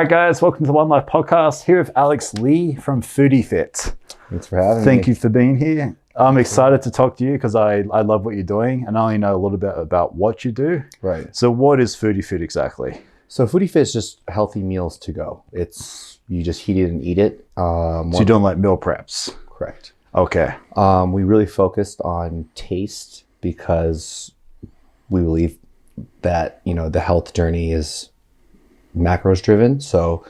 right, guys, welcome to the Onelife Podcast. Here with Alex Lee from Foodie Fit. Thanks for having me. Thank you for being here. I'm excited to talk to you because I love what you're doing and I only know a little bit about what you do. Right. So what is Foodie Fit exactly? So Foodie Fit is just healthy meals to go. You just heat it and eat it. So you're doing like meal preps? Correct. Okay. We really focused on taste because we believe that, the health journey is macros driven. So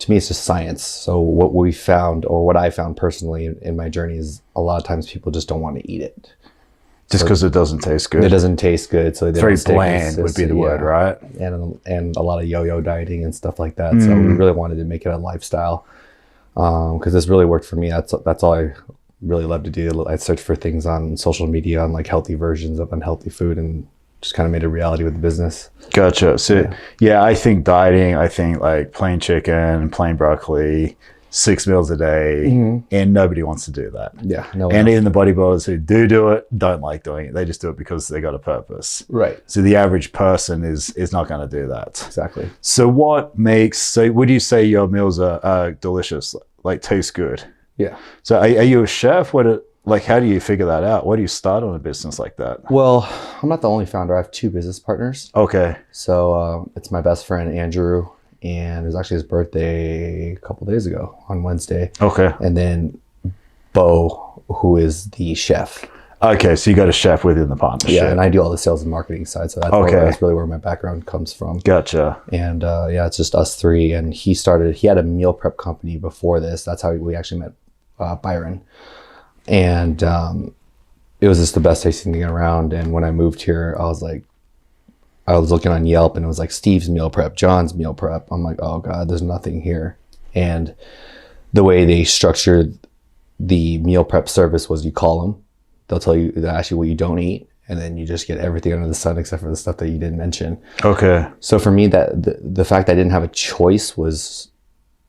to me, it's just science. So what we found, or what I found personally in my journey, is a lot of times people just don't want to eat it. Just because it doesn't taste good? It doesn't taste good. So it's very bland would be the word, right? And a lot of yo-yo dieting and stuff like that. So we really wanted to make it a lifestyle because this really worked for me. That's all I really love to do. I search for things on social media on like healthy versions of unhealthy food and just kind of made a reality with the business. Gotcha. So yeah, I think dieting, like plain chicken, plain broccoli, 6 meals a day, and nobody wants to do that. Yeah. And even the bodybuilders who do it don't like doing it. They just do it because they got a purpose. Right. So the average person is not going to do that. Exactly. So would you say your meals are delicious, like taste good? Yeah. So are you a chef? How do you figure that out? Why do you start on a business like that? Well, I'm not the only founder. I have 2 business partners. Okay. So it's my best friend, Andrew, and it was actually his birthday a couple days ago on Wednesday. Okay. And then Bo, who is the chef. Okay, so you got a chef within the partnership. Yeah, and I do all the sales and marketing side. So that's really where my background comes from. Gotcha. And it's just us 3. And he had a meal prep company before this. That's how we actually met Byron. And it was just the best tasting thing around. And when I moved here, I was looking on Yelp and it was like Steve's meal prep, John's meal prep. I'm like, oh God, there's nothing here. And the way they structured the meal prep service was you call them, they'll tell you actually what you don't eat, and then you just get everything under the sun except for the stuff that you didn't mention. Okay. So for me, that the fact that I didn't have a choice was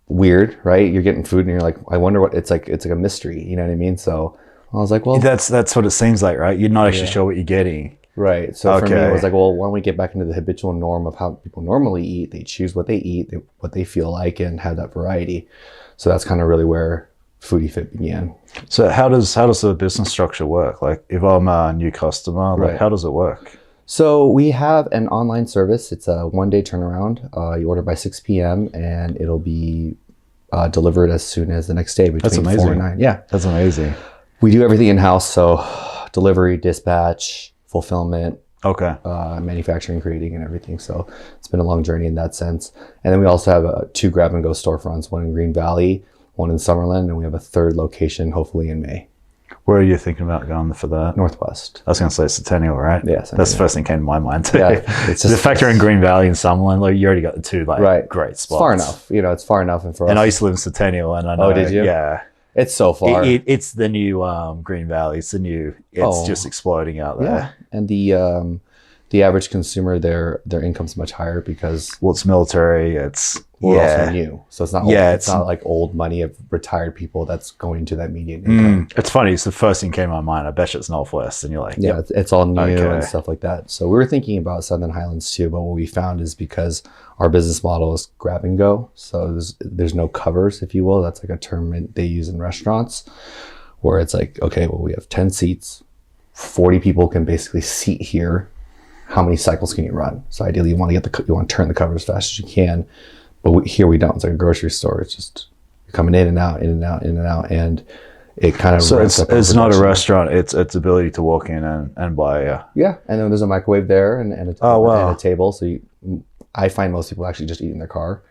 weird, right? You're getting food and you're like, I wonder what it's like a mystery, you know what I mean? So I was like, well, that's what it seems like, right? You're not actually sure what you're getting. Right. So for me, it was like, well, why don't we get back into the habitual norm of how people normally eat? They choose what they eat, what they feel like, and have that variety. So that's kind of really where Foodie Fit began. So how does the business structure work? Like if I'm a new customer, how does it work? So we have an online service. It's a 1-day turnaround. You order by 6 p.m. and it'll be delivered as soon as the next day between 4 and 9. Yeah. That's amazing. We do everything in-house. So delivery, dispatch, fulfillment, manufacturing, creating, and everything. So it's been a long journey in that sense. And then we also have 2 grab-and-go storefronts, one in Green Valley, one in Summerlin, and we have a 3rd location hopefully in May. Where are you thinking about going for that? Northwest. I was going to say Centennial, right? Yeah, Centennial. That's the first thing came to my mind too. Yeah, it's just, the fact you're in Green Valley and Summerlin, you already got the 2 great spots. It's far enough. It's far enough. And I used to live in Centennial, and I know. Oh, did you? Yeah. It's so far. It's the new Green Valley. It's just exploding out there. Yeah. And the average consumer, their income's much higher because it's military. We're also new, so it's not it's not like old money of retired people that's going to that median income. It's funny. It's the first thing came to my mind. I bet you it's Northwest, and you're like, it's all new and stuff like that. So we were thinking about Southern Highlands too, but what we found is because our business model is grab and go, so there's no covers, if you will. That's like a term they use in restaurants, where it's like, okay, well, we have 10 seats, 40 people can basically seat here. How many cycles can you run? So ideally, you want to turn the cover as fast as you can. But here we don't. It's like a grocery store. It's just you're coming in and out, in and out, in and out, and it kind of. So it's not a restaurant. It's ability to walk in and buy. Yeah, and then there's a microwave there and a table. So I find most people actually just eat in their car.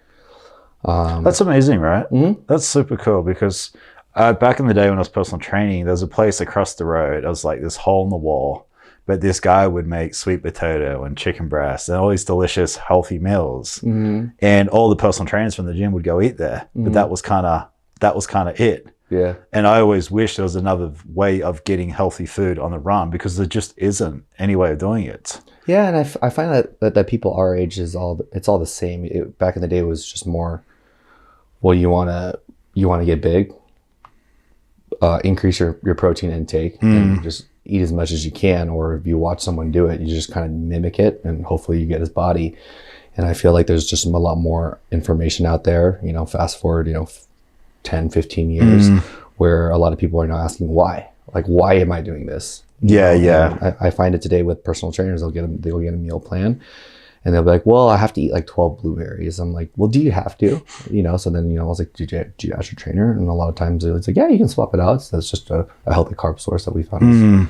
That's amazing, right? Mm-hmm. That's super cool because back in the day when I was personal training, there was a place across the road. It was like this hole in the wall. But this guy would make sweet potato and chicken breast and all these delicious, healthy meals. Mm-hmm. And all the personal trainers from the gym would go eat there. Mm-hmm. But that was kind of it. Yeah. And I always wish there was another way of getting healthy food on the run because there just isn't any way of doing it. Yeah, and I find that people our age it's all the same. Back in the day, it was just more, well, you want to get big, increase your protein intake, and just eat as much as you can, or if you watch someone do it, you just kind of mimic it and hopefully you get his body. And I feel like there's just a lot more information out there, fast forward, 10, 15 years, where a lot of people are now asking why. Like, why am I doing this? I find it today with personal trainers, they'll get a meal plan and they'll be like, well, I have to eat like 12 blueberries. I'm like, well, do you have to? So then, I was like, do you ask your trainer? And a lot of times it's like, yeah, you can swap it out. So that's just a healthy carb source that we found is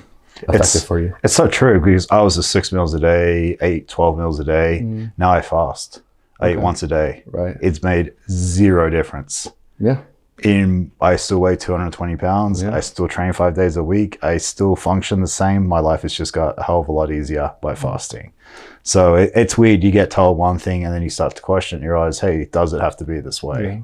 effective for you. It's so true, because I was at 6 meals a day, ate 12 meals a day. Now I fast. I eat once a day. Right. It's made zero difference. Yeah. I still weigh 220 pounds. I still train 5 days a week. I still function the same. My life has just got a hell of a lot easier by fasting. So it's weird. You get told one thing and then you start to question. You realize, hey, does it have to be this way? Yeah.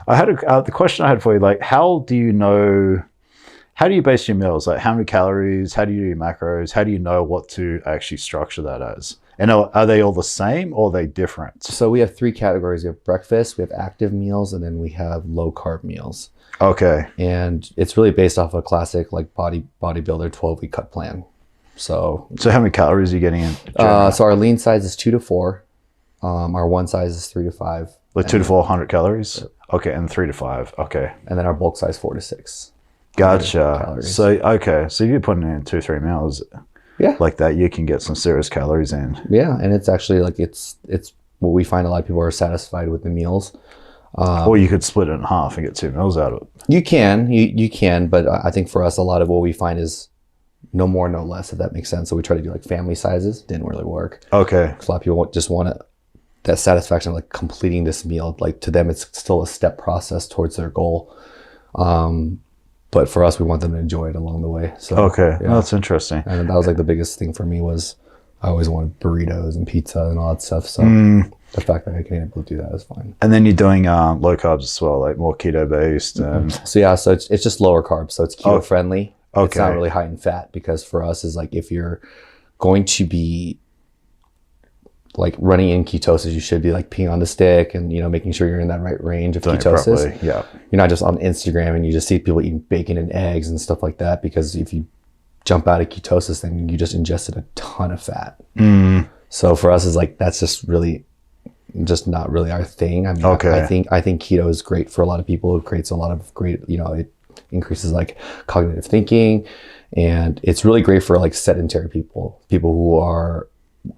I had the question I had for you, like, how do you base your meals? Like, how many calories? How do you do your macros? How do you know what to actually structure that as? And are they all the same or are they different? So we have 3 categories. We have breakfast, we have active meals, and then we have low carb meals. Okay. And it's really based off a classic like bodybuilder 12-week cut plan. So how many calories are you getting in? So our lean size is 2 to 4. Our one size is 3 to 5. Like 2 to 400 calories? Okay, and 3 to 5. Okay. And then our bulk size 4 to 6. Gotcha. So if you're putting in 2-3 meals like that, you can get some serious calories in. Yeah, and it's actually like it's what we find a lot of people are satisfied with the meals. Or you could split it in half and get 2 meals out of it. You can, but I think for us, a lot of what we find is no more, no less, if that makes sense. So we try to do like family sizes. Didn't really work. Okay. A lot of people just want that satisfaction of like completing this meal. Like to them, it's still a step process towards their goal. But for us, we want them to enjoy it along the way. So okay, yeah. That's interesting. And that was like the biggest thing for me was I always wanted burritos and pizza and all that stuff. So the fact that I can able to do that is fine. And then you're doing low carbs as well, like more keto based. So it's just lower carbs. So it's keto friendly. Okay. It's not really high in fat, because for us is like if you're going to be like running in ketosis, you should be like peeing on the stick and making sure you're in that right range of ketosis. Yeah, you're not just on Instagram and you just see people eating bacon and eggs and stuff like that, because if you jump out of ketosis, then you just ingested a ton of fat. So for us is like that's just not really our thing. I mean, I think keto is great for a lot of people. It creates a lot of great, it increases like cognitive thinking, and it's really great for like sedentary people who are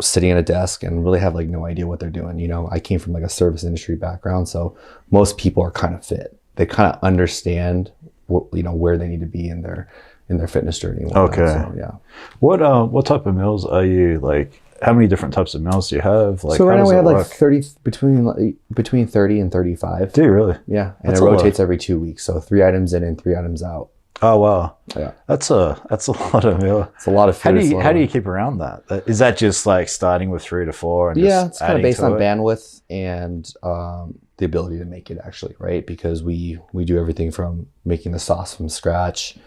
sitting at a desk and really have like no idea what they're doing. I came from like a service industry background, so most people are kind of fit. They kind of understand what where they need to be in their fitness journey. Okay. So, yeah. What type of meals are you like? How many different types of meals do you have? Like, so right now we have like 30 between 30 and 35. Do you really? Yeah, and it rotates every 2 weeks. So 3 items in and 3 items out. Oh wow. Yeah. That's a lot of meal. It's a lot of food. How do you keep around that? Is that just like starting with 3 to 4 and just it's kind of based on bandwidth and the ability to make it actually, right? Because we do everything from making the sauce from scratch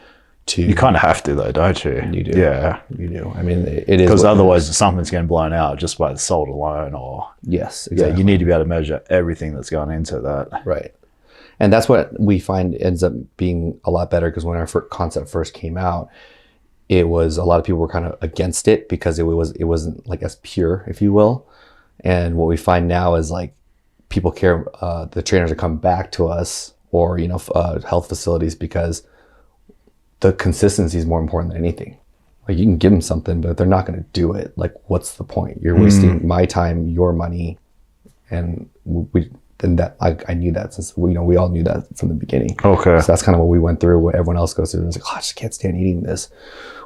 to... You kind of have to though, don't you? You do. Yeah. You do. I mean, it is... Because otherwise something's getting blown out just by the salt alone or... Yes, exactly. Yeah, you need to be able to measure everything that's gone into that. Right. And that's what we find ends up being a lot better, because when our concept first came out, it was a lot of people were kind of against it because it wasn't like as pure, if you will. And what we find now is like people care, the trainers are coming back to us or, health facilities, because the consistency is more important than anything. Like you can give them something, but if they're not going to do it, like what's the point? You're wasting my time, your money, and I knew that since we all knew that from the beginning. Okay. So that's kind of what we went through, what everyone else goes through. It's like, I just can't stand eating this.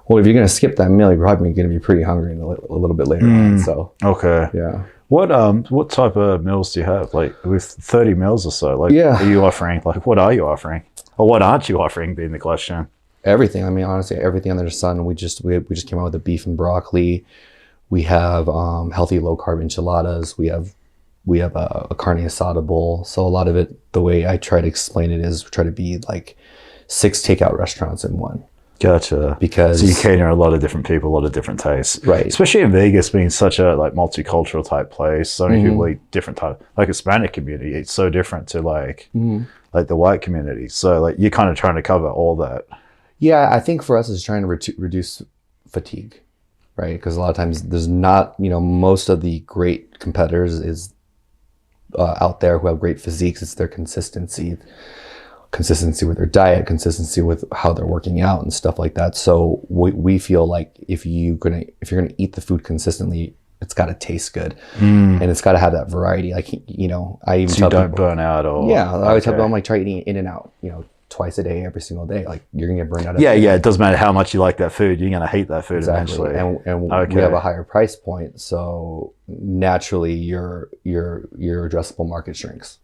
Well, if you're going to skip that meal, you're probably going to be pretty hungry a little bit later on. So okay. Yeah. What type of meals do you have? Like with 30 meals or so, like are you offering, like what are you offering? Or what aren't you offering being the question? Everything. I mean, honestly, everything under the sun. We just came out with a beef and broccoli. We have healthy low carb enchiladas. We have a carne asada bowl. So a lot of it, the way I try to explain it is try to be like 6 takeout restaurants in one. Gotcha. Because so you cater a lot of different people, a lot of different tastes. Right. Especially in Vegas being such a like multicultural type place. So many people eat different type, like Hispanic community, it's so different to like the white community. So like you're kind of trying to cover all that. Yeah, I think for us it's trying to reduce fatigue. right? Because a lot of times there's not, most of the great competitors is out there who have great physiques. It's their consistency with their diet, consistency with how they're working out and stuff like that. So we feel like if you're gonna eat the food consistently, it's got to taste good, and it's got to have that variety. Like, I even so tell you don't people, burn out or I always tell people, I'm like, try eating in and out, twice a day, every single day. Like, you're gonna get burned out. It doesn't matter how much you like that food, you're gonna hate that food eventually. And we have a higher price point, so naturally your addressable market shrinks.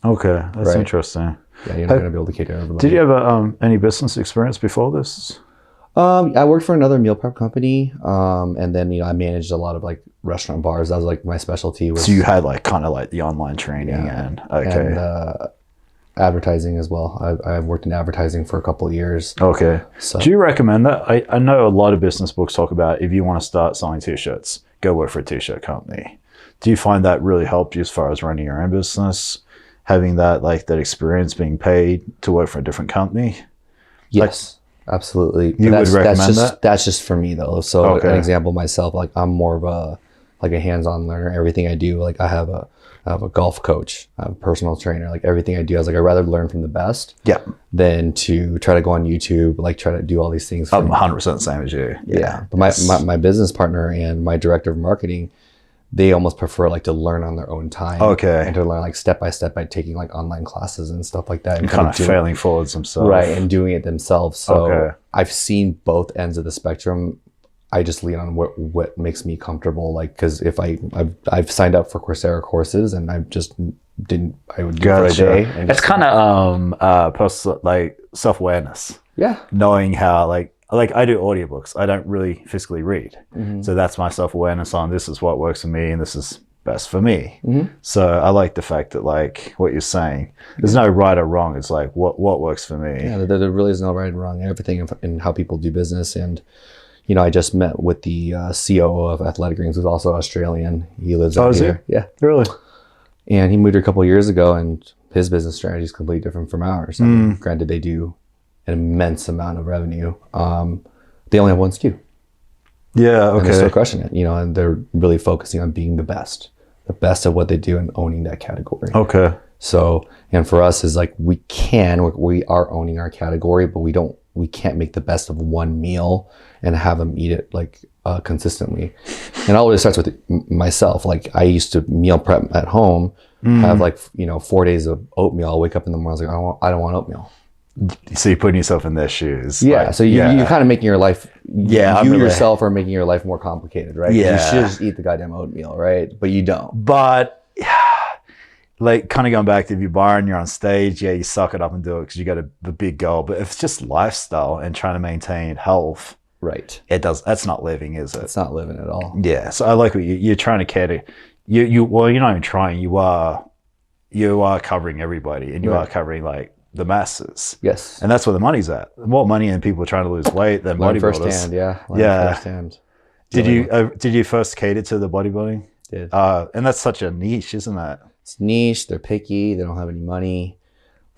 Okay, that's interesting. Yeah, you're not gonna be able to cater to everybody. Did you have any business experience before this? I worked for another meal prep company, and then I managed a lot of like restaurant bars. That was like my specialty. So you had like kind of like the online training and advertising as well. I've worked in advertising for a couple of years. Okay. So do you recommend that? I know a lot of business books talk about if you want to start selling t-shirts, go work for a t-shirt company. Do you find that really helped you as far as running your own business, having that experience being paid to work for a different company? Yes. Absolutely. You would recommend that? That's just for me though. So an example myself, like I'm more of a hands-on learner. Everything I do, like I have a golf coach, I have a personal trainer, like everything I do, I was like, I'd rather learn from the best than to try to go on YouTube, like try to do all these things. I'm 100% the same as you. Yeah. But my business partner and my director of marketing, they almost prefer like to learn on their own time. Okay. And to learn like step by step by taking like online classes and stuff like that. And kind of failing forwards themselves. Right. And doing it themselves. So I've seen both ends of the spectrum. I just lean on what makes me comfortable. Like, because if I've signed up for Coursera courses and I would do it for a day. And it's kind of like self-awareness. Yeah. Knowing how like I do audiobooks. I don't really physically read. Mm-hmm. So that's my self-awareness on this is what works for me and this is best for me. Mm-hmm. So I like the fact that like what you're saying, there's no right or wrong. It's like what works for me. Yeah, there really is no right and wrong. Everything in how people do business. And, I just met with the COO of Athletic Greens, who's also Australian. He lives out here. Yeah. Really? And he moved here a couple of years ago and his business strategy is completely different from ours. I mean, granted, they do an immense amount of revenue. They only have one SKU. Yeah, okay. And they're still crushing it, and they're really focusing on being the best at what they do and owning that category. Okay. So, and for us is like, we are owning our category, but we can't make the best of one meal and have them eat it like consistently. And it always starts with myself. Like I used to meal prep at home, have like, 4 days of oatmeal. I'll wake up in the morning, I was like, I don't want oatmeal. So you're putting yourself in their shoes. Yeah. Like, so you're kind of making your life, yourself are making your life more complicated, right? Yeah. You should just eat the goddamn oatmeal, right? But you don't. But like kind of going back to if you're bar and you're on stage, you suck it up and do it because you got a big goal. But if it's just lifestyle and trying to maintain health, right? That's not living, is it? It's not living at all. Yeah. So I like what you're trying to cater. Well, you're not even trying. You are covering everybody, and you are covering like the masses. Yes. And that's where the money's at. The more money and people are trying to lose weight than bodybuilders. Firsthand, yeah. Firsthand. Did you first cater to the bodybuilding? Did. And that's such a niche, isn't that? It's niche. They're picky. They don't have any money.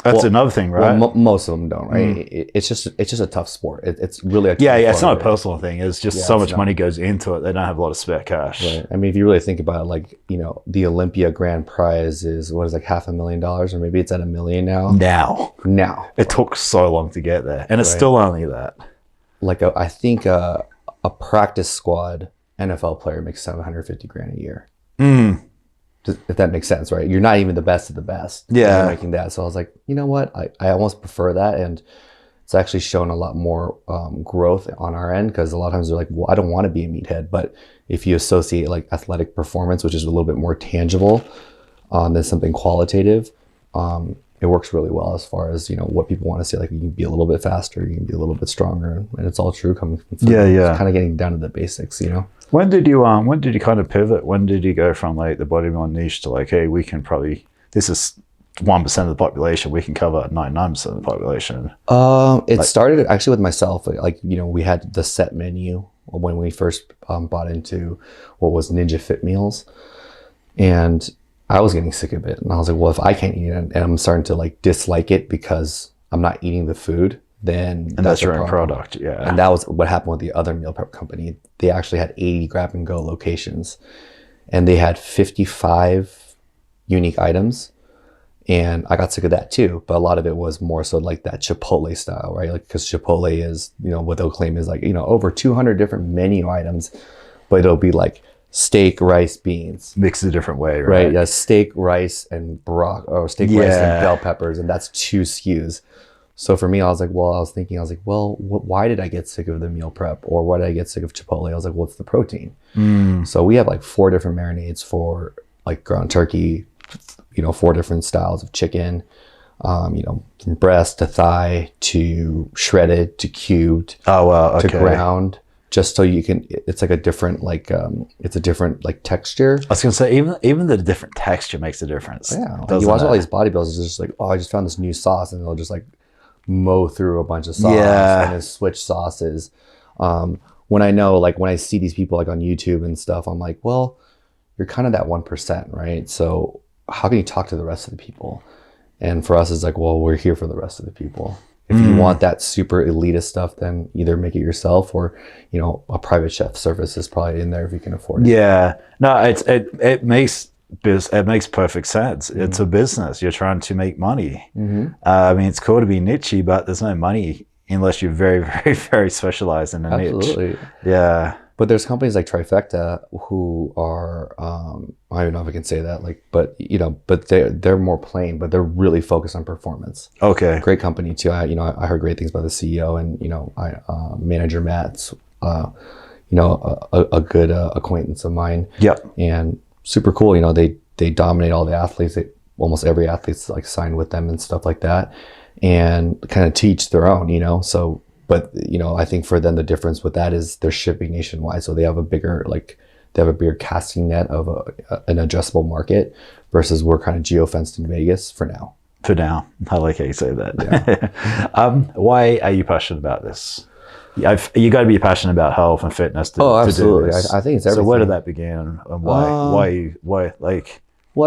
That's another thing, right? Well, most of them don't, right? It's just a tough sport. It's really a tough sport, it's not right? a personal thing. It's just so much money goes into it. They don't have a lot of spare cash. Right. I mean, if you really think about it, like the Olympia grand prize is like $500,000, or maybe it's at $1 million now. Now. It took so long to get there, and it's still only that. Like I think a practice squad NFL player makes $750,000 a year. If that makes sense, right? You're not even the best of the best. Yeah. You're making that. So I was like, you know what? I almost prefer that. And it's actually shown a lot more growth on our end, because a lot of times they're like, well, I don't want to be a meathead. But if you associate like athletic performance, which is a little bit more tangible than something qualitative, it works really well as far as, what people want to say. Like, you can be a little bit faster, you can be a little bit stronger. And it's all true coming from kind of getting down to the basics, When did you kind of pivot? When did you go from like the bodybuilding niche to like, hey, we can this is 1% of the population, we can cover 99% of the population? It started actually with myself. Like, we had the set menu when we first bought into what was Ninja Fit Meals, and I was getting sick of it. And I was like, well, if I can't eat it, and I'm starting to like dislike it because I'm not eating the food, then that's your own product. Yeah. And that was what happened with the other meal prep company. They actually had 80 grab and go locations, and they had 55 unique items. And I got sick of that too. But a lot of it was more so like that Chipotle style, right? Like, because Chipotle is, what they'll claim is like, over 200 different menu items, but it'll be like steak, rice, beans. Mixed a different way, right? Right. Yeah, steak, rice, and steak, rice, and bell peppers. And that's 2 SKUs. So for me, I was like, why did I get sick of the meal prep? Or why did I get sick of Chipotle? I was like, well, it's the protein. So we have like 4 different marinades for like ground turkey, 4 different styles of chicken, from breast to thigh to shredded to cubed to ground, just so you can, it's like a different, it's a different texture. I was going to say, even the different texture makes a difference. Yeah. Like you watch all these bodybuilders, it's just like, oh, I just found this new sauce, and they'll just like mow through a bunch of sauce and then switch sauces. When I see these people like on YouTube and stuff, I'm like, well, you're kind of that 1%, right? So how can you talk to the rest of the people? And for us, it's like, well, we're here for the rest of the people. If you want that super elitist stuff, then either make it yourself, or, a private chef service is probably in there if you can afford it. Yeah, no, it makes perfect sense. It's a business. You're trying to make money. I mean, it's cool to be niche-y, but there's no money unless you're very, very, very specialized in a niche. Yeah. But there's companies like Trifecta who are, I don't even know if I can say that, but they're more plain, but they're really focused on performance. Okay. Great company too. I heard great things about the CEO and, manager Matt's, a good acquaintance of mine. Yep. And super cool. They dominate all the athletes. Almost every athlete's like signed with them and stuff like that, and kind of teach their own, so. But, I think for them, the difference with that is they're shipping nationwide. So they have a bigger casting net of an addressable market, versus we're kind of geo-fenced in Vegas for now. For now. I like how you say that. Yeah. Why are you passionate about this? You got to be passionate about health and fitness to absolutely. To do this. I think it's everything. So where did that begin, and why? Well, I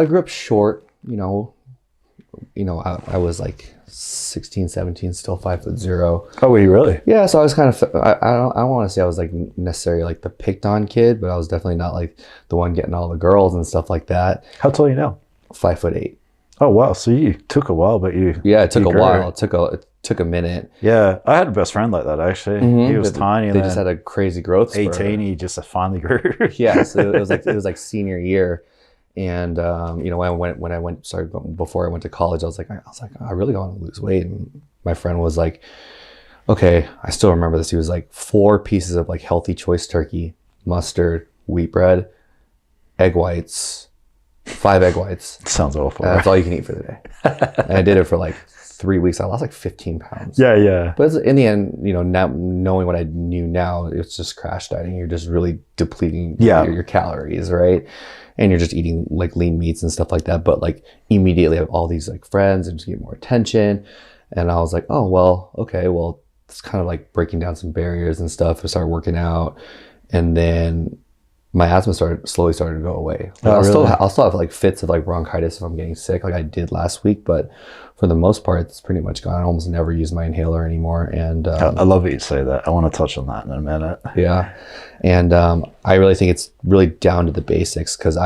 grew up short, I was like 16, 17, still 5'0". Oh, were you really? Yeah, so I was kind of, I don't want to say I was like necessarily like the picked on kid, but I was definitely not like the one getting all the girls and stuff like that. How tall are you now? 5'8". Oh wow, so you took a while, but you it took a while. It took a minute. Yeah, I had a best friend like that actually. He was tiny. They just had a crazy growth spurt. 18, he just finally grew. Yeah, so it was like senior year. And before I went to college, I was like, I really want to lose weight. And my friend was like, okay, I still remember this. He was like 4 pieces of like healthy choice turkey, mustard, wheat bread, egg whites, 5 egg whites. Sounds awful. That's all you can eat for the day. And I did it for like 3 weeks. I lost like 15 pounds. Yeah. But in the end, now knowing what I knew now, it's just crash dieting. You're just really depleting your calories, right? And you're just eating like lean meats and stuff like that. But like immediately I have all these like friends and just get more attention. And I was like, oh, well, okay, well, it's kind of like breaking down some barriers and stuff. I started working out, and then my asthma slowly started to go away. Like, I'll still have like fits of like bronchitis if I'm getting sick, like I did last week, but for the most part, it's pretty much gone. I almost never use my inhaler anymore. And I love that you say that. I want to touch on that in a minute. Yeah. And I really think it's really down to the basics, because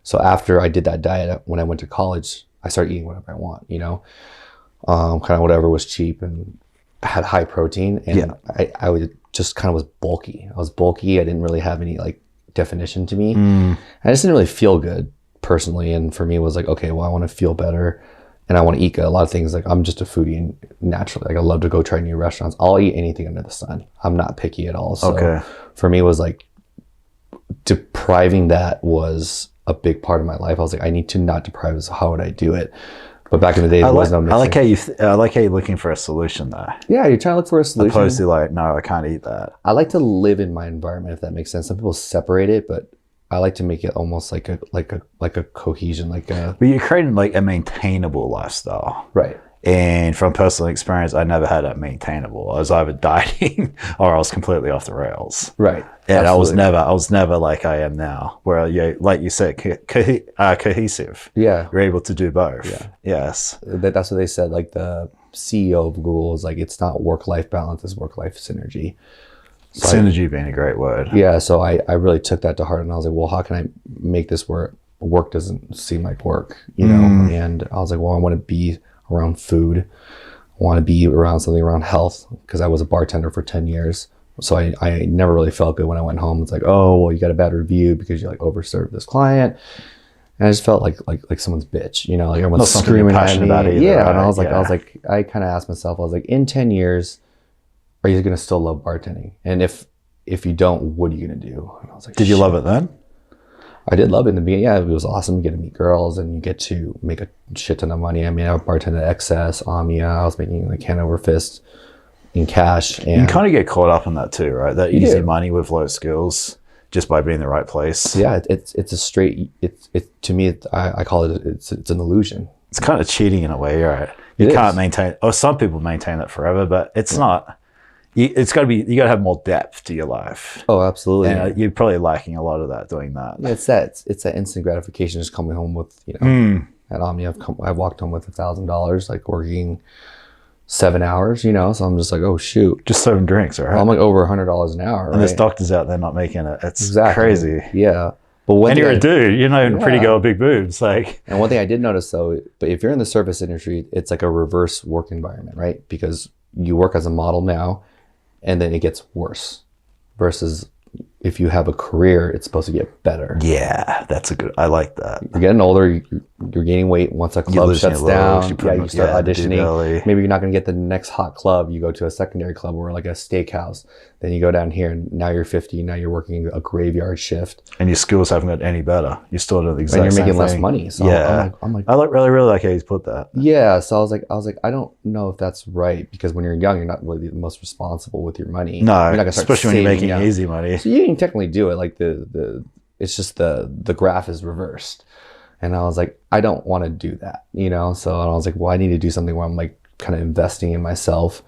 so after I did that diet, when I went to college, I started eating whatever I want, kind of whatever was cheap and had high protein. And I would just kind of was bulky. I was bulky. I didn't really have any like definition to me. I just didn't really feel good personally. And for me, it was like, okay, well, I want to feel better. And I want to eat good. A lot of things, like I'm just a foodie, and naturally, like I love to go try new restaurants. I'll eat anything under the sun. I'm not picky at all. So for me, it was like depriving that was a big part of my life. I was like, I need to not deprive us. How would I do it? But back in the day, there was no mixing. I like how you're looking for a solution there. Yeah, you're trying to look for a solution. Opposed to like, no, I can't eat that. I like to live in my environment, if that makes sense. Some people separate it, but I like to make it almost like a cohesion, But you're creating like a maintainable lifestyle, right? And from personal experience, I never had that maintainable. I was either dieting or I was completely off the rails, right? And absolutely. I was never like I am now, where like you said, cohesive. Yeah, you're able to do both. Yeah. Yes, that's what they said. Like CEO of Google is like, it's not work-life balance, it's work-life synergy. So synergy being a great word. Yeah, so I really took that to heart, and I was like, well, how can I make this work? Work doesn't seem like work, you know? And I was like, well, I want to be around food. I want to be around something around health, because I was a bartender for 10 years. So I never really felt good when I went home. It's like, oh, well, you got a bad review because you like overserved this client. And I just felt like someone's bitch, you know, like everyone's screaming at me. About either, yeah, right? And I was like, I kind of asked myself, I was like, in 10 years, are you going to still love bartending? And if you don't, what are you going to do? And I was like, did you love it then? I did love it in the beginning. Yeah, it was awesome. You get to meet girls and you get to make a shit ton of money. I mean, I bartended at XS, Omnia. I was making like hand over fist in cash. And you kind of get caught up in that too, right? That easy money with low skills just by being in the right place. Yeah, it's a straight, to me, I call it, it's an illusion. It's kind of cheating in a way, right? You can't maintain, or some people maintain it forever, but it's not. It's got to be, you got to have more depth to your life. Oh, absolutely. And you're probably lacking a lot of that doing that. Yeah, it's that instant gratification, just coming home with, you know, at Omni, I've walked home with $1,000, like working 7 hours, you know, so I'm just like, oh shoot. Just serving drinks, right? I'm like over $100 an hour, right? And there's doctors out there not making it. It's crazy. Yeah. But when you're a dude, you're not even a pretty girl with big boobs. Like, and one thing I did notice though, but if you're in the service industry, it's like a reverse work environment, right? Because you work as a model now, and then it gets worse, versus if you have a career, it's supposed to get better. Yeah, that's a good, I like that. You're getting older, you're gaining weight. Once a club shuts down, you start auditioning. Maybe you're not going to get the next hot club. You go to a secondary club or like a steakhouse. Then you go down here and now you're 50. Now you're working a graveyard shift. And your skills haven't got any better. You're still doing the exact same thing. And you're making less money. So yeah. I'm like, I really like how you put that. Yeah. So I was like, I don't know if that's right, because when you're young, you're not really the most responsible with your money. No, you're not gonna start especially when you're making easy money. So you can technically do it. Like it's just the graph is reversed. And I was like, I don't want to do that, you know? So I was like, well, I need to do something where I'm like kind of investing in myself.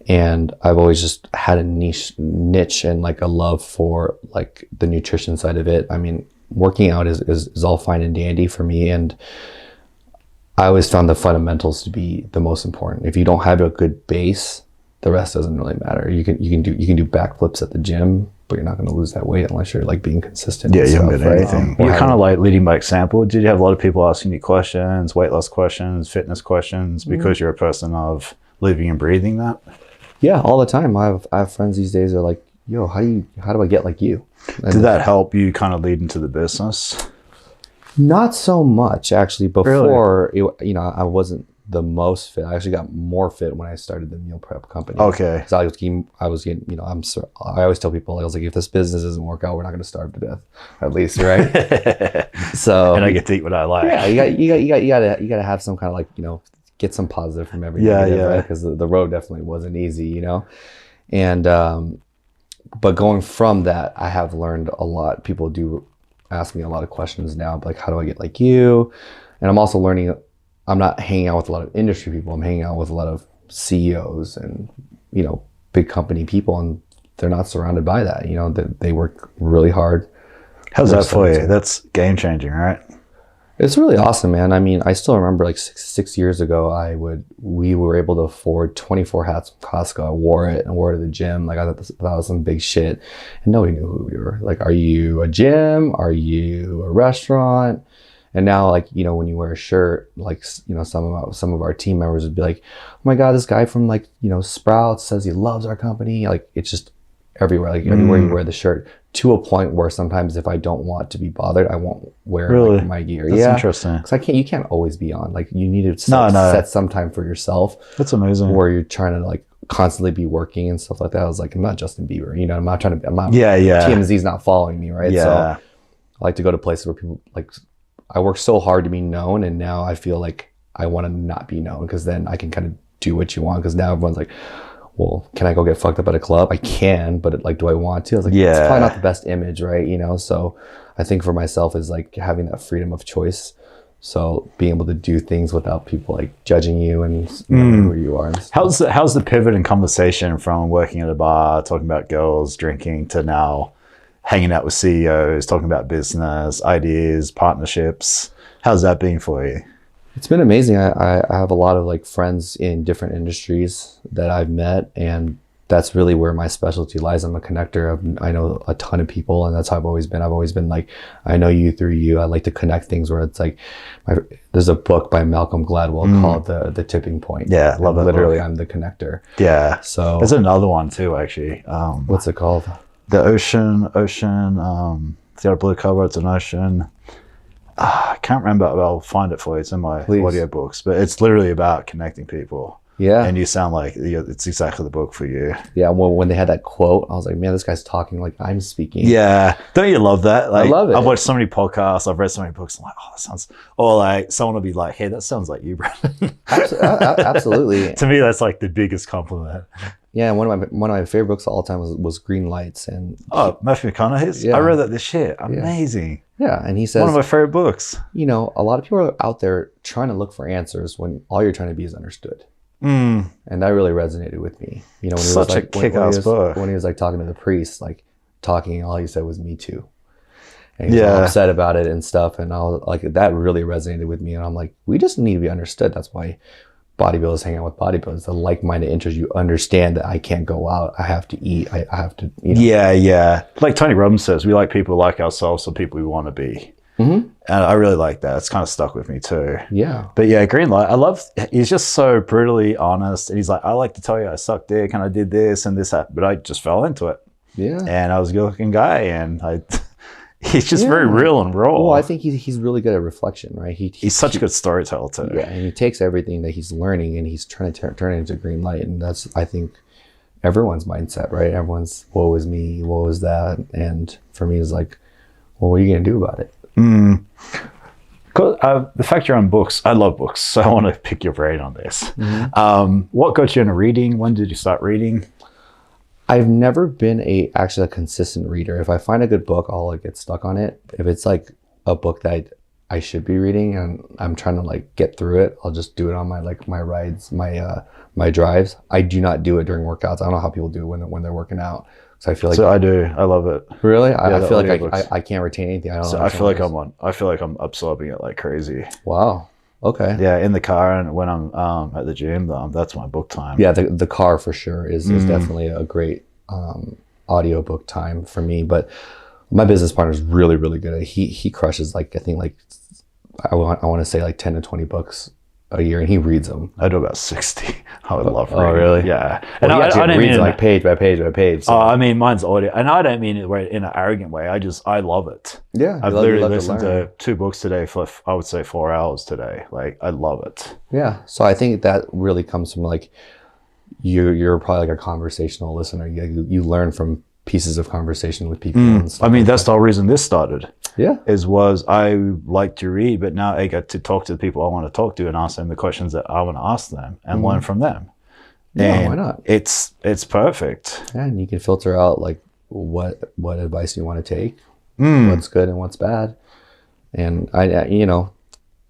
And I've always just had a niche and like a love for like the nutrition side of it. I mean, working out is all fine and dandy for me. And I always found the fundamentals to be the most important. If you don't have a good base, the rest doesn't really matter. You can do backflips at the gym, but you're not going to lose that weight unless you're like being consistent. Yeah, you haven't got anything. You're kind of like leading by example. Did you have a lot of people asking you questions, weight loss questions, fitness questions, because you're a person of living and breathing that? Yeah, all the time. I have friends these days that are like, yo, how do I get like you? And did that help you kind of lead into the business? Not so much, actually. Before, really? I wasn't the most fit. I actually got more fit when I started the meal prep company. Okay. So I was getting, I always tell people, I was like, if this business doesn't work out, we're not going to starve to death, at least, right? So. And I get to eat what I like. Yeah, you gotta have some kind of like, get some positive from every negative, right? Because the road definitely wasn't easy, and but going from that, I have learned a lot. People do ask me a lot of questions now, like, how do I get like you? And I'm also learning, I'm not hanging out with a lot of industry people. I'm hanging out with a lot of CEOs and, big company people, and they're not surrounded by that. They work really hard. How's that for you? That's game changing, right? It's really awesome, man. I mean, I still remember like six years ago, we were able to afford 24 hats from Costco. I wore it to the gym. Like, I thought that was some big shit, and nobody knew who we were. Like, are you a gym? Are you a restaurant? And now, like, when you wear a shirt, like, some of our team members would be like, oh my God, this guy from like, Sprouts says he loves our company. Like, it's just everywhere. Like, everywhere you wear the shirt, to a point where sometimes if I don't want to be bothered, I won't wear like, my gear. That's interesting. Because you can't always be on. Like, you need to set some time for yourself. That's amazing. Where you're trying to like constantly be working and stuff like that. I was like, I'm not Justin Bieber. I'm not trying to. I'm not. Yeah. TMZ's not following me, right? Yeah. So I like to go to places where people like. I work so hard to be known, and now I feel like I want to not be known, because then I can kind of do what you want. Because now everyone's like, well, can I go get fucked up at a club? I can, but like, do I want to? I was like, it's probably not the best image, right? So I think for myself is like having that freedom of choice. So being able to do things without people like judging you and knowing who you are. How's the pivot in conversation from working at a bar, talking about girls drinking, to now hanging out with CEOs, talking about business, ideas, partnerships? How's that been for you? It's been amazing. I have a lot of like friends in different industries that I've met, and that's really where my specialty lies. I'm a connector. I know a ton of people, and that's how I've always been. I've always been like, I know you through you. I like to connect things where it's like, there's a book by Malcolm Gladwell called The Tipping Point. Yeah, love that. Literally, book. I'm the connector. Yeah. So there's another one too, actually. What's it called? The Ocean. It's got a blue cover. It's an ocean. I can't remember. I'll find it for you. It's in my audiobooks. But it's literally about connecting people. Yeah. And you sound like it's exactly the book for you. Yeah. When they had that quote, I was like, man, this guy's talking like I'm speaking. Yeah. Don't you love that? Like, I love it. I've watched so many podcasts. I've read so many books. I'm like, oh, that sounds, or like someone will be like, hey, that sounds like you, Brandon. Absolutely. To me, that's like the biggest compliment. Yeah. One of my favorite books of all time was Green Lights. And Matthew McConaughey's? Yeah. I read that this year. Amazing. Yeah. And he says, one of my favorite books. You know, a lot of people are out there trying to look for answers when all you're trying to be is understood. And that really resonated with me. You know, when such a kick-ass book. When he was like talking to the priest, like talking, all he said was "me too," and he was all upset about it and stuff. And I was like, that really resonated with me. And I'm like, we just need to be understood. That's why bodybuilders hang out with bodybuilders. The like-minded interest. You understand that I can't go out. I have to eat. I have to. You know. Yeah. Like Tony Robbins says, we like people like ourselves, so people we want to be. Mm-hmm. And I really like that. It's kind of stuck with me too. Yeah. But yeah, Green Light, he's just so brutally honest. And he's like, I like to tell you I sucked dick and I did this and this, but I just fell into it. Yeah. And I was a good looking guy and he's just very real and raw. Well, I think he's really good at reflection, right? He's such a good storyteller too. Yeah. And he takes everything that he's learning and he's trying to turn it into green light. And that's, I think, everyone's mindset, right? Everyone's, woe is me, woe is that. And for me, it's like, well, what are you going to do about it? The fact you're on books, I love books, so I want to pick your brain on this. Mm-hmm. What got you into reading? When did you start reading? I've never been actually a consistent reader. If I find a good book, I'll like get stuck on it. If it's like a book that I should be reading and I'm trying to like get through it, I'll just do it on my rides, my drives. I do not do it during workouts. I don't know how people do it when they're working out. So I feel like I do. I love it. Really? I feel like I can't retain anything. I feel like I'm absorbing it like crazy. Wow. Okay. Yeah, in the car and when I'm at the gym, that's my book time. Yeah, the car for sure is definitely a great audio book time for me. But my business partner is really, really good at it. He crushes I think I want to say like 10 to 20 books a year, and he reads them. I do about 60. I would love reading. Oh, really? Yeah. Well, and I don't mean like page by page by page. So. I mean, mine's audio, and I don't mean it in an arrogant way. I love it. Yeah. I've literally listened to 2 books today for, I would say, 4 hours today. Like, I love it. Yeah. So I think that really comes from like, you're probably like a conversational listener. You learn from pieces of conversation with people. And stuff that's the whole reason this started. Yeah. Was I like to read, but now I get to talk to the people I want to talk to and ask them the questions that I want to ask them and learn from them. Yeah, and why not? It's perfect. Yeah, and you can filter out like what advice you want to take, what's good and what's bad. And I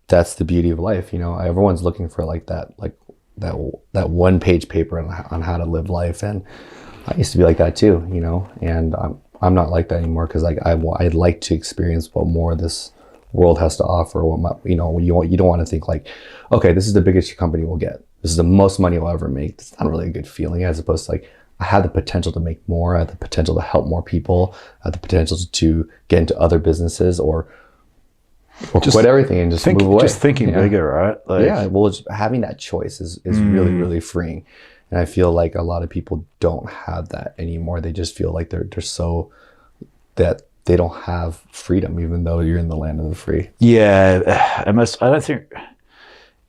that's the beauty of life. Everyone's looking for like that 1-page paper on how to live life. And I used to be like that too, and I'm not like that anymore because I'd like to experience what more this world has to offer. You don't want to think like, okay, this is the biggest your company will get. This is the most money you'll ever make. It's not really a good feeling, as opposed to like, I have the potential to make more. I have the potential to help more people. I have the potential to get into other businesses or quit everything and just move away. Just thinking bigger, right? Just having that choice is really, really freeing. And I feel like a lot of people don't have that anymore. They just feel like they're so that they don't have freedom, even though you're in the land of the free. Yeah, I don't think,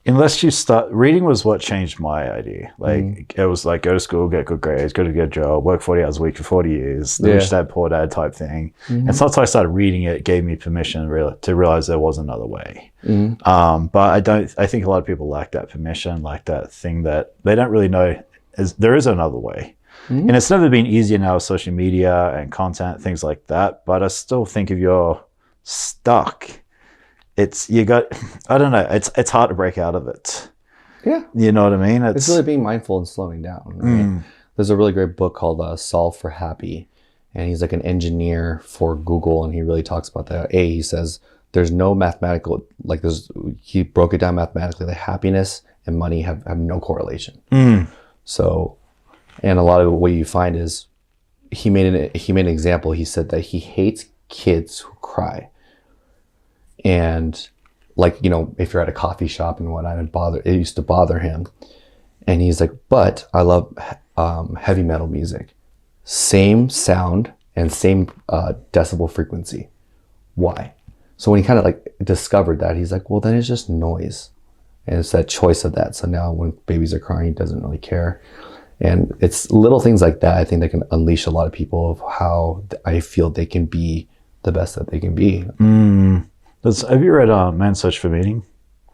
unless you start, reading was what changed my idea. Like, it was like, go to school, get good grades, go to get a job, work 40 hours a week for 40 years, the rich dad, poor dad type thing. And so once I started reading it gave me permission to realize there was another way. But I think a lot of people lack that permission, like that thing that they don't really know there is another way. And it's never been easier now with social media and content, things like that. But I still think if you're stuck, I don't know, it's hard to break out of it. Yeah. You know what I mean? It's really being mindful and slowing down. Right? There's a really great book called Solve for Happy. And he's like an engineer for Google. And he really talks about that. He says there's no mathematical, like he broke it down mathematically, like happiness and money have no correlation. So, and a lot of what you find is he made an example. He said that he hates kids who cry. And like, you know, if you're at a coffee shop and whatnot, it used to bother him. And he's like, but I love heavy metal music. Same sound and same decibel frequency. Why? So when he kind of like discovered that, he's like, well, then it's just noise. And it's that choice of that. So now when babies are crying, he doesn't really care. And it's little things like that, I think, that can unleash a lot of people of how I feel they can be the best that they can be. Have you read Man's Search for Meaning?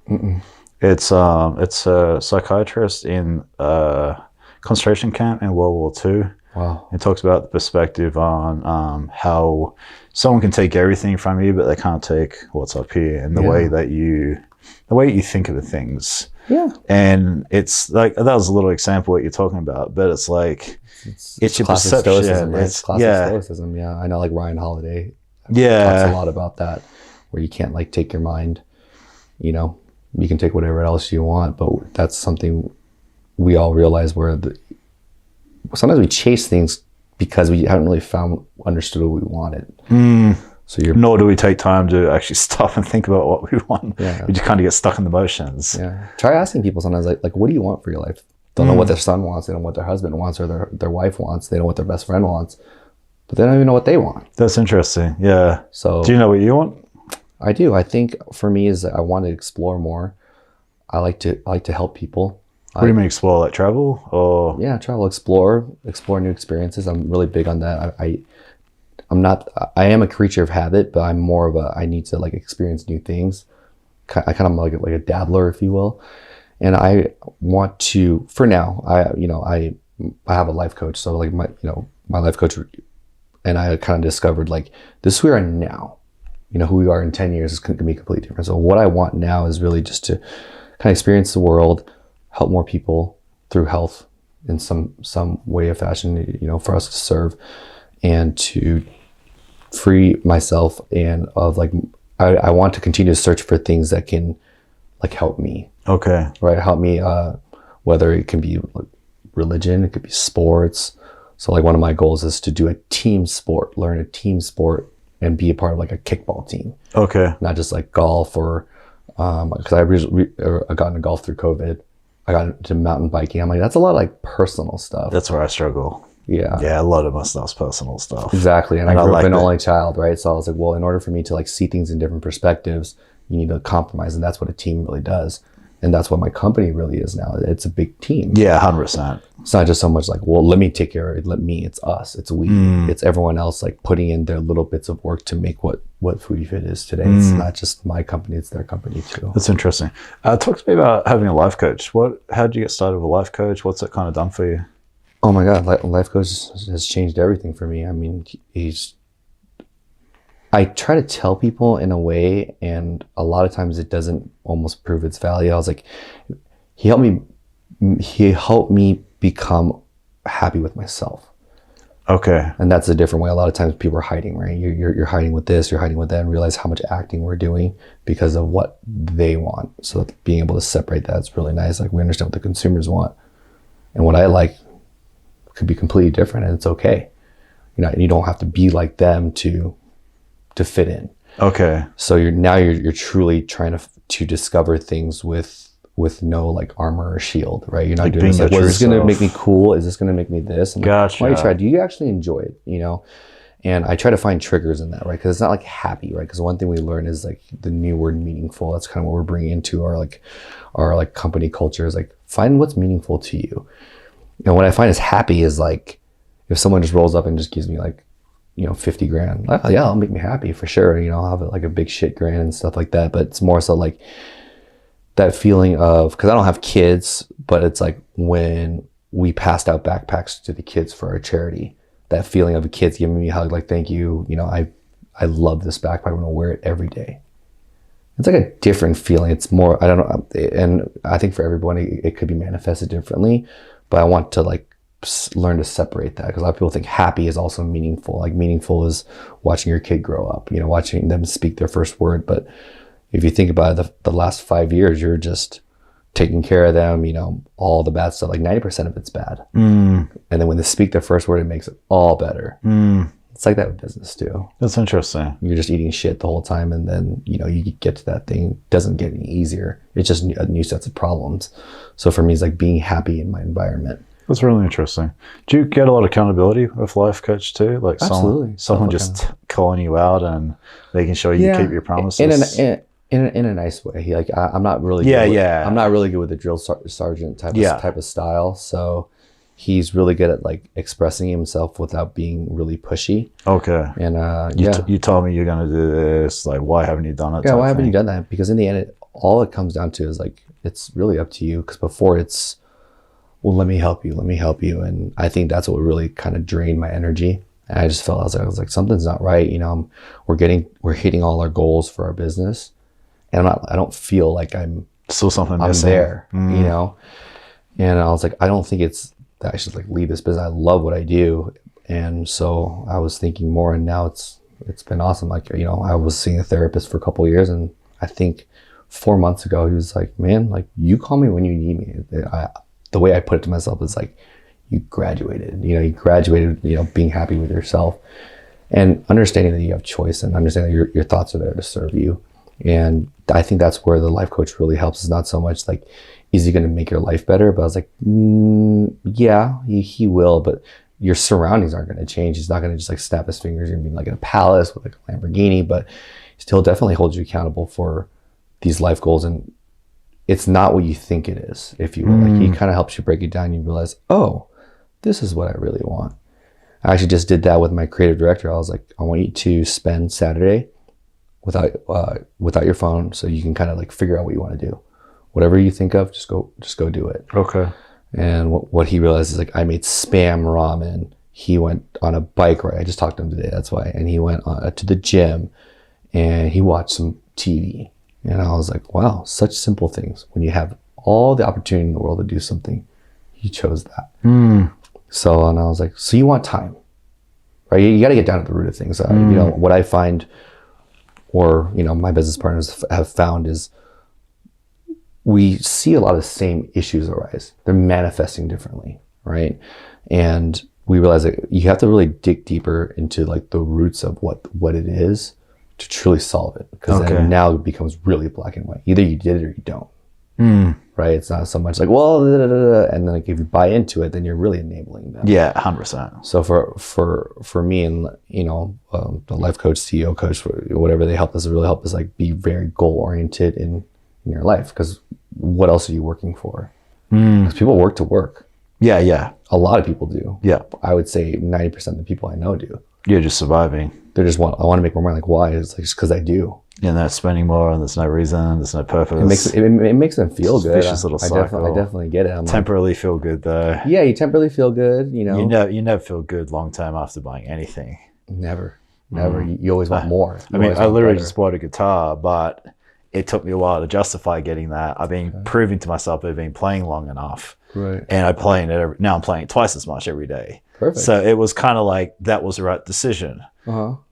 Mm-mm. It's a psychiatrist in a concentration camp in World War II. Wow. It talks about the perspective on how someone can take everything from you, but they can't take what's up here, and the way that you think of the things. Yeah. And it's like, that was a little example what you're talking about, but it's like, it's your perception. Stoicism, right? It's classic stoicism. Yeah. I know, like Ryan Holiday talks a lot about that, where you can't like take your mind, you know, you can take whatever else you want, but that's something we all realize where sometimes we chase things because we haven't really understood what we wanted. So nor do we take time to actually stop and think about what we want. Yeah. We just kind of get stuck in the motions. Yeah. Try asking people sometimes, like, what do you want for your life? Don't know what their son wants. They don't know what their husband wants or their wife wants. They don't know what their best friend wants, but they don't even know what they want. That's interesting. Yeah. So do you know what you want? I do. I think for me is that I want to explore more. I like to help people. What do you mean explore? Like travel or? Yeah, travel, explore new experiences. I'm really big on that. I am a creature of habit, but I'm more of I need to like experience new things. I kind of like a dabbler, if you will. And I want to, for now, I have a life coach. So like my life coach and I kind of discovered like this is who we are now. You know, who we are in 10 years is going to be completely different. So what I want now is really just to kind of experience the world, help more people through health in some way or fashion, you know, for us to serve and to free myself and of like, I want to continue to search for things that can like help me. Okay. Right. Help me, whether it can be like religion, it could be sports. So like one of my goals is to do a team sport, learn a team sport and be a part of like a kickball team. Okay. Not just like golf or, because I got into golf through COVID. I got into mountain biking. I'm like, that's a lot of like personal stuff. That's where I struggle. Yeah. Yeah, a lot of my stuff's personal stuff. Exactly. And I grew up an only child, right? So I was like, well, in order for me to like see things in different perspectives, you need to compromise. And that's what a team really does. And that's what my company really is now. It's a big team. Yeah, 100%. It's not just so much like, well, let me take care of it. Let me, it's us, it's we, it's everyone else like putting in their little bits of work to make what Foodie Fit is today. It's not just my company, it's their company too. That's interesting. Talk to me about having a life coach. How did you get started with a life coach? What's it kind of done for you? Oh my God, life coach has changed everything for me. I mean, I try to tell people in a way, and a lot of times it doesn't almost prove its value. I was like, he helped me become happy with myself. Okay. And that's a different way. A lot of times people are hiding, right? You're hiding with this, you're hiding with that, and realize how much acting we're doing because of what they want. So being able to separate that is really nice. Like we understand what the consumers want, and what I like could be completely different, and it's okay. You don't have to be like them to fit in. Okay. So you're truly trying to discover things with no like armor or shield, right? You're not doing this like, well, is this going to make me cool? Is this going to make me this? And gotcha. Why do you try? Do you actually enjoy it? And I try to find triggers in that, right? Because it's not like happy, right? Because one thing we learn is like the new word meaningful. That's kind of what we're bringing into our company culture is like find what's meaningful to you. And what I find is happy is like if someone just rolls up and just gives me like, $50,000. Oh, yeah, it'll make me happy for sure. I'll have like a big shit grand and stuff like that. But it's more so like that feeling of, because I don't have kids, but it's like when we passed out backpacks to the kids for our charity, that feeling of the kids giving me a hug, like, thank you. I love this backpack. I'm going to wear it every day. It's like a different feeling. It's more, I don't know. And I think for everyone, it could be manifested differently, but I want to like learn to separate that, because a lot of people think happy is also meaningful. Like meaningful is watching your kid grow up, you know, watching them speak their first word. But if you think about it, the last 5 years, you're just taking care of them, you know, all the bad stuff, like 90% of it's bad. And then when they speak their first word, it makes it all better. It's like that with business too. That's interesting. You're just eating shit the whole time, and then, you know, you get to that thing, it doesn't get any easier. It's just a new set of problems. So for me, it's like being happy in my environment. That's really interesting. Do you get a lot of accountability with life coach too? Like Absolutely. someone just calling you out and making sure you keep your promises? In a nice way. Like I'm not really I'm not really good with the drill sergeant type of style. So he's really good at like expressing himself without being really pushy. Okay. And you told me you're gonna do this. Like, why haven't you done it? Yeah, why haven't you done that? Because in the end, all it comes down to is like, it's really up to you. Because before it's, well, let me help you. And I think that's what really kind of drained my energy. And I just felt, I was like, something's not right. You know, we're hitting all our goals for our business. And I don't feel like I'm still something I'm missing. There, you know? And I was like, I don't think it's that I should like leave this business. I love what I do. And so I was thinking more, and now it's been awesome. Like, you know, I was seeing a therapist for a couple of years, and I think 4 months ago, he was like, man, like, you call me when you need me. The way I put it to myself is like, you graduated, being happy with yourself and understanding that you have choice, and understanding that your thoughts are there to serve you. And I think that's where the life coach really helps. It's not so much like, is he going to make your life better? But I was like, yeah, he will, but your surroundings aren't going to change. He's not going to just like snap his fingers and be like in a palace with like a Lamborghini, but he'll definitely hold you accountable for these life goals. And it's not what you think it is, if you will. Like, he kind of helps you break it down. You realize, oh, this is what I really want. I actually just did that with my creative director. I was like, I want you to spend Saturday without your phone, so you can kind of like figure out what you want to do. Whatever you think of, just go do it. Okay. And what he realized is like, I made spam ramen. He went on a bike ride. I just talked to him today, that's why. And he went to the gym, and he watched some TV. And I was like, wow, such simple things. When you have all the opportunity in the world to do something, he chose that. So, and I was like, so you want time, right? You got to get down to the root of things. You know, what I find, or, you know, my business partners have found, is we see a lot of the same issues arise. They're manifesting differently, right? And we realize that you have to really dig deeper into like the roots of what it is to truly solve it. Because then now it becomes really black and white. Either you did it or you don't. Right? It's not so much like, well, and then like if you buy into it, then you're really enabling them. Yeah, 100%. So for me, and you know, the life coach, CEO coach, whatever, they really help us like be very goal oriented in your life. Because what else are you working for? Because people work to work. Yeah. A lot of people do. Yeah. I would say 90% of the people I know do. You're just surviving. I want to make more money. Like, why? It's like, just because I do. And they're spending more, and there's no reason, there's no purpose. It makes them feel good. Vicious little cycle. I definitely get it. I'm temporarily feel good though. Yeah, you temporarily feel good. You know, you never feel good long term after buying anything. Never. You always want more. I literally just bought a guitar, but it took me a while to justify getting that. I've been proving to myself I've been playing long enough. Right. And now I'm playing it twice as much every day. Perfect. So it was kind of like that was the right decision.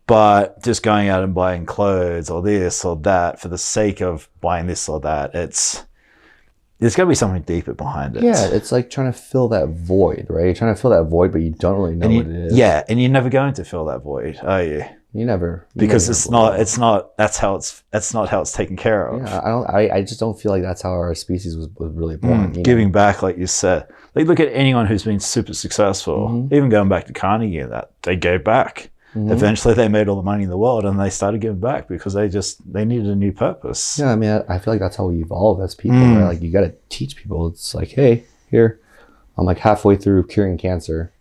But just going out and buying clothes or this or that for the sake of buying this or that, there's got to be something deeper behind it. Yeah, it's like trying to fill that void, right? You're trying to fill that void, but you don't really know what it is. Yeah, and you're never going to fill that void, are you? You never. Because that's not how it's taken care of. Yeah, I just don't feel like that's how our species was really born. Giving back, like you said. Like, look at anyone who's been super successful, even going back to Carnegie, that they gave back. Eventually they made all the money in the world, and they started giving back because they needed a new purpose. Yeah, I mean, I feel like that's how we evolve as people, right? Like, you got to teach people. It's like, hey, here, I'm like halfway through curing cancer,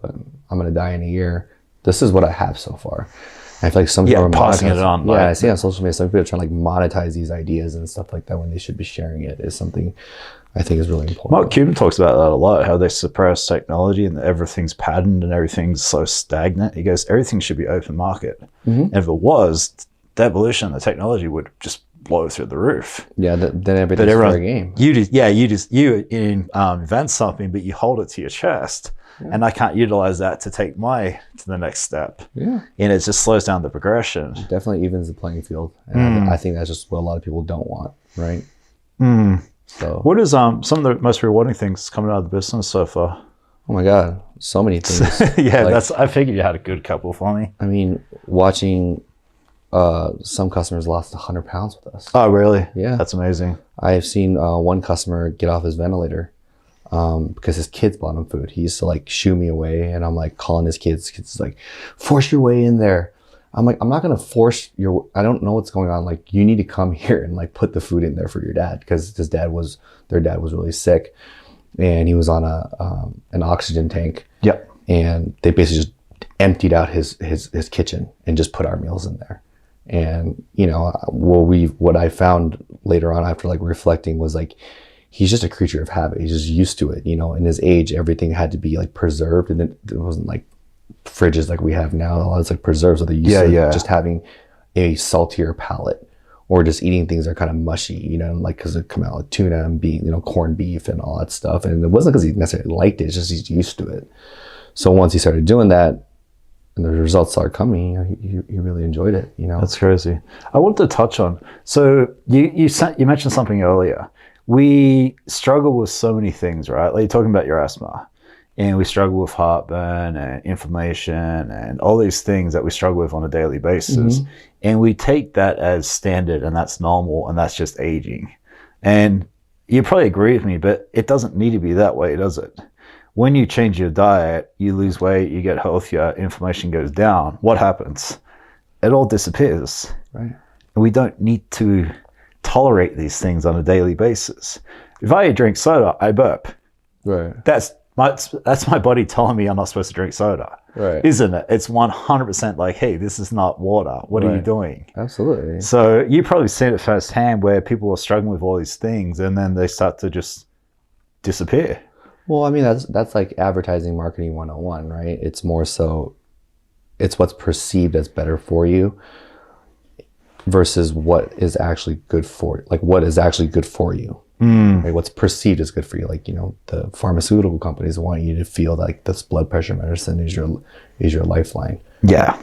but I'm going to die in a year. This is what I have so far. I feel like some people are passing it on. I see on social media, some people are trying to like monetize these ideas and stuff like that when they should be sharing it, is something I think is really important. Mark Cuban talks about that a lot, how they suppress technology and everything's patented and everything's so stagnant. He goes, everything should be open market. And if it was, the evolution, the technology would just blow through the roof. Yeah, then everything's fair game. You invent something, but you hold it to your chest. and I can't utilize that to take to the next step. Yeah. And it just slows down the progression. Definitely evens the playing field. And I think that's just what a lot of people don't want, right? So what is some of the most rewarding things coming out of the business so far? oh my God, so many things. I figured you had a good couple for me. I mean, watching some customers lost 100 pounds with us. Oh, really? Yeah. That's amazing. I've seen one customer get off his ventilator because his kids bought him food. He used to like shoo me away, and I'm like calling his kids. Kids like, force your way in there. I'm like, I'm not gonna force I don't know what's going on. Like, you need to come here and like put the food in there for your dad, because their dad was really sick, and he was on an oxygen tank. Yep. And they basically just emptied out his kitchen and just put our meals in there. And what I found later on after like reflecting was like, he's just a creature of habit. He's just used to it. In his age, everything had to be like preserved, and it wasn't like fridges like we have now. A lot of it's like preserved, so they're used to just having a saltier palate, or just eating things that are kind of mushy, like because it come out like tuna and beef, corned beef and all that stuff. And it wasn't because he necessarily liked it; it's just he's used to it. So once he started doing that, and the results started coming, he really enjoyed it. That's crazy. I wanted to touch on. So you mentioned something earlier. We struggle with so many things, right? Like you're talking about your asthma, and we struggle with heartburn and inflammation and all these things that we struggle with on a daily basis. Mm-hmm. And we take that as standard, and that's normal, and that's just aging. And you probably agree with me, but it doesn't need to be that way, does it? When you change your diet, you lose weight, you get healthier, inflammation goes down. What happens? It all disappears. Right. And we don't need to tolerate these things on a daily basis. If I drink soda, I burp. Right. That's my body telling me I'm not supposed to drink soda. Right. Isn't it? It's 100% like, hey, this is not water. What are you doing? Absolutely. So you probably seen it firsthand where people are struggling with all these things, and then they start to just disappear. Well, I mean, that's like advertising marketing 101, right? It's more so, it's what's perceived as better for you versus what is actually good for, like what is actually good for you. Right? What's perceived as good for you. Like, the pharmaceutical companies want you to feel like this blood pressure medicine is your lifeline. Yeah.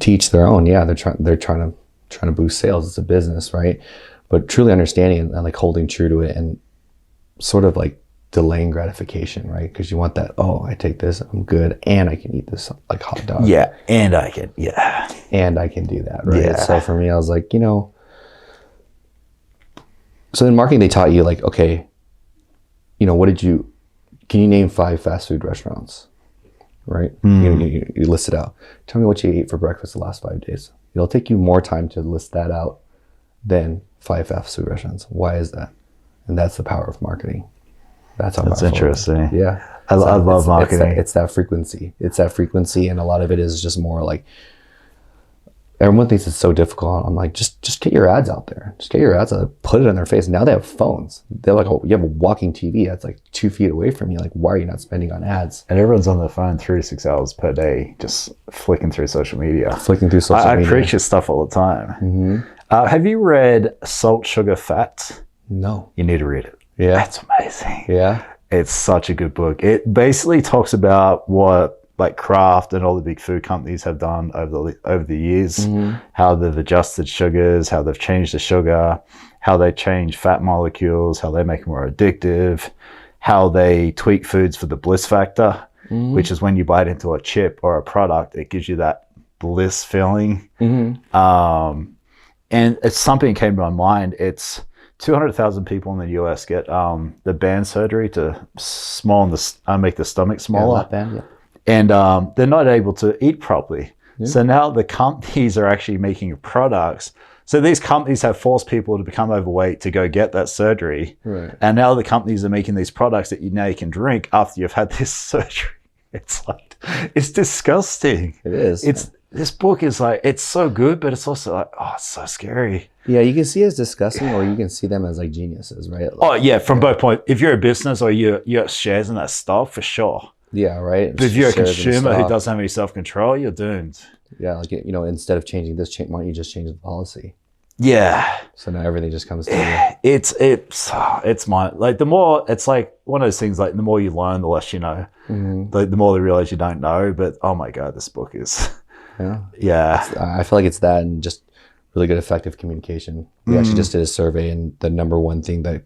To each their own. Yeah. They're trying to boost sales. It's a business, right? But truly understanding and like holding true to it, and sort of like delaying gratification, right? Because you want that, I take this, I'm good, and I can eat this like hot dog. Yeah, and I can do that, right? Yeah. So for me, I was like, so in marketing, they taught you like, okay, can you name 5 fast food restaurants, right? You list it out. Tell me what you ate for breakfast the last 5 days. It'll take you more time to list that out than 5 fast food restaurants. Why is that? And that's the power of marketing. That's interesting. Yeah. I love marketing. It's that frequency. And a lot of it is just more like, everyone thinks it's so difficult. I'm like, just get your ads out there. Just get your ads out there. Put it in their face. Now they have phones. They're like, you have a walking TV that's like 2 feet away from you. Like, why are you not spending on ads? And everyone's on their phone 3 to 6 hours per day, just flicking through social media. I preach this stuff all the time. Mm-hmm. Have you read Salt, Sugar, Fat? No. You need to read it. Yeah. That's amazing. Yeah. It's such a good book. It basically talks about what like Kraft and all the big food companies have done over the years, how they've adjusted sugars, how they've changed the sugar, how they change fat molecules, how they make them more addictive, how they tweak foods for the bliss factor, which is when you bite into a chip or a product, it gives you that bliss feeling. And it's something that came to my mind. It's 200,000 people in the US get the band surgery to make the stomach smaller. Yeah, band, yeah. And they're not able to eat properly. Yeah. So now the companies are actually making products. So these companies have forced people to become overweight to go get that surgery. Right. And now the companies are making these products that you can drink after you've had this surgery. It's disgusting. It is. This book is like, it's so good, but it's also like, it's so scary. Yeah, you can see it as disgusting, or you can see them as like geniuses, right? Like, from both points. If you're a business or you have shares in that stock, for sure. Yeah, right. But if you're a consumer who doesn't have any self-control, you're doomed. Yeah, like, instead of changing this, why don't you just change the policy? Yeah. So now everything just comes to you. It's my, like, the more, it's like one of those things, like the more you learn, the less you know. Like the more you realize you don't know, but oh my God, this book is, yeah. I feel like it's that and just really good effective communication. We actually just did a survey, and the number one thing that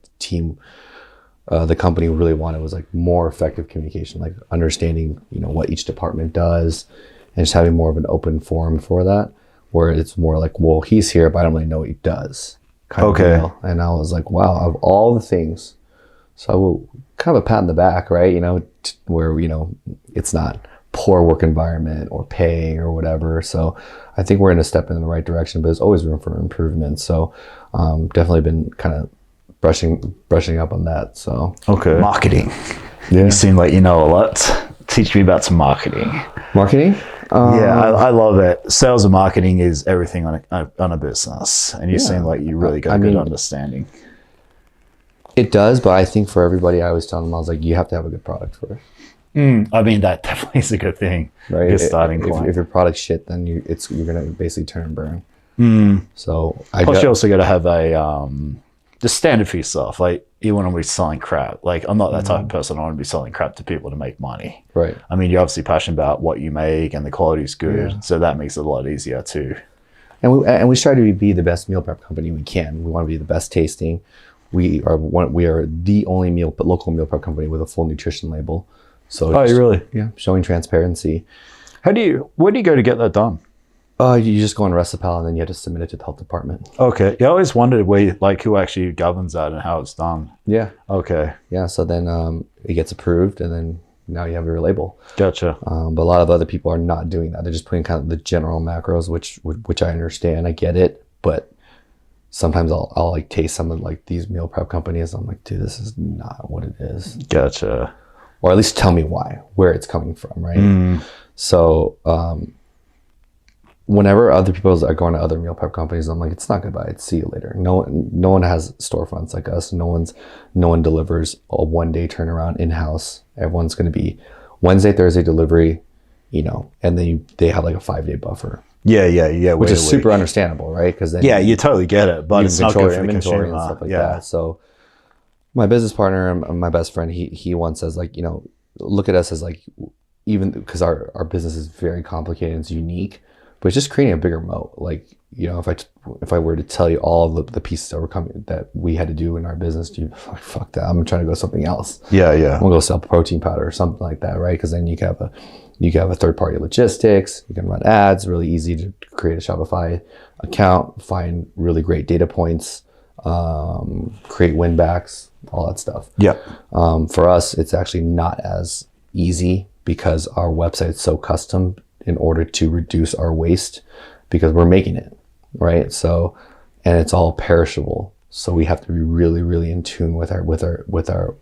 the company really wanted was like more effective communication, like understanding, what each department does and just having more of an open forum for that, where it's more like, well, he's here, but I don't really know what he does. Kind of deal. And I was like, wow, of all the things, so I will kind of a pat on the back, right? Where, it's not poor work environment or pay or whatever. So I think we're in a step in the right direction, but there's always room for improvement. So definitely been kind of brushing up on that. So marketing. Yeah. You seem like you know a lot. Teach me about some marketing. Marketing? I love it. Sales and marketing is everything on a business, and you seem like you really got a good understanding. It does, but I think for everybody, I always tell them, I was like, you have to have a good product first. I mean, that definitely is a good thing. Right. Good starting point. If your product's shit, then you're gonna basically turn and burn. So plus you also got to have a the standard for yourself. Like you want to be selling crap. Like I'm not that type of person. I want to be selling crap to people to make money. Right. I mean, you're obviously passionate about what you make and the quality is good, so that makes it a lot easier too. And we try to be the best meal prep company we can. We want to be the best tasting. We are the only local meal prep company with a full nutrition label. So really? Yeah, showing transparency. Where do you go to get that done? You just go on Recipal and then you have to submit it to the health department. Okay. Yeah, I always wondered who actually governs that and how it's done. Yeah. Okay. Yeah. So then it gets approved, and then now you have your label. Gotcha. But a lot of other people are not doing that. They're just putting kind of the general macros, which I understand. I get it, but sometimes I'll like taste some of like these meal prep companies. I'm like, dude, this is not what it is. Gotcha. Or at least tell me where it's coming from, right? So whenever other people are going to other meal prep companies, I'm like, it's not goodbye, it's see you later. No one has storefronts like us. No one delivers a one-day turnaround in-house. Everyone's going to be Wednesday, Thursday delivery, and then they have like a 5-day buffer. Yeah. Which is super understandable, right? Because then you totally get it, but it's not good for the consumer and stuff like that. So my business partner and my best friend, he once says like, look at us as like, even because our business is very complicated and it's unique, but it's just creating a bigger moat. Like, if I were to tell you all of the pieces that we had to do in our business, you'd like, fuck that. I'm trying to go something else. Yeah. I'm gonna go sell protein powder or something like that, right? Because then you can have a third party logistics. You can run ads. Really easy to create a Shopify account. Find really great data points. Create win backs. All that stuff. Yeah. For us, it's actually not as easy because our website's so custom in order to reduce our waste, because we're making it, right? So, and it's all perishable. So we have to be really, really in tune with our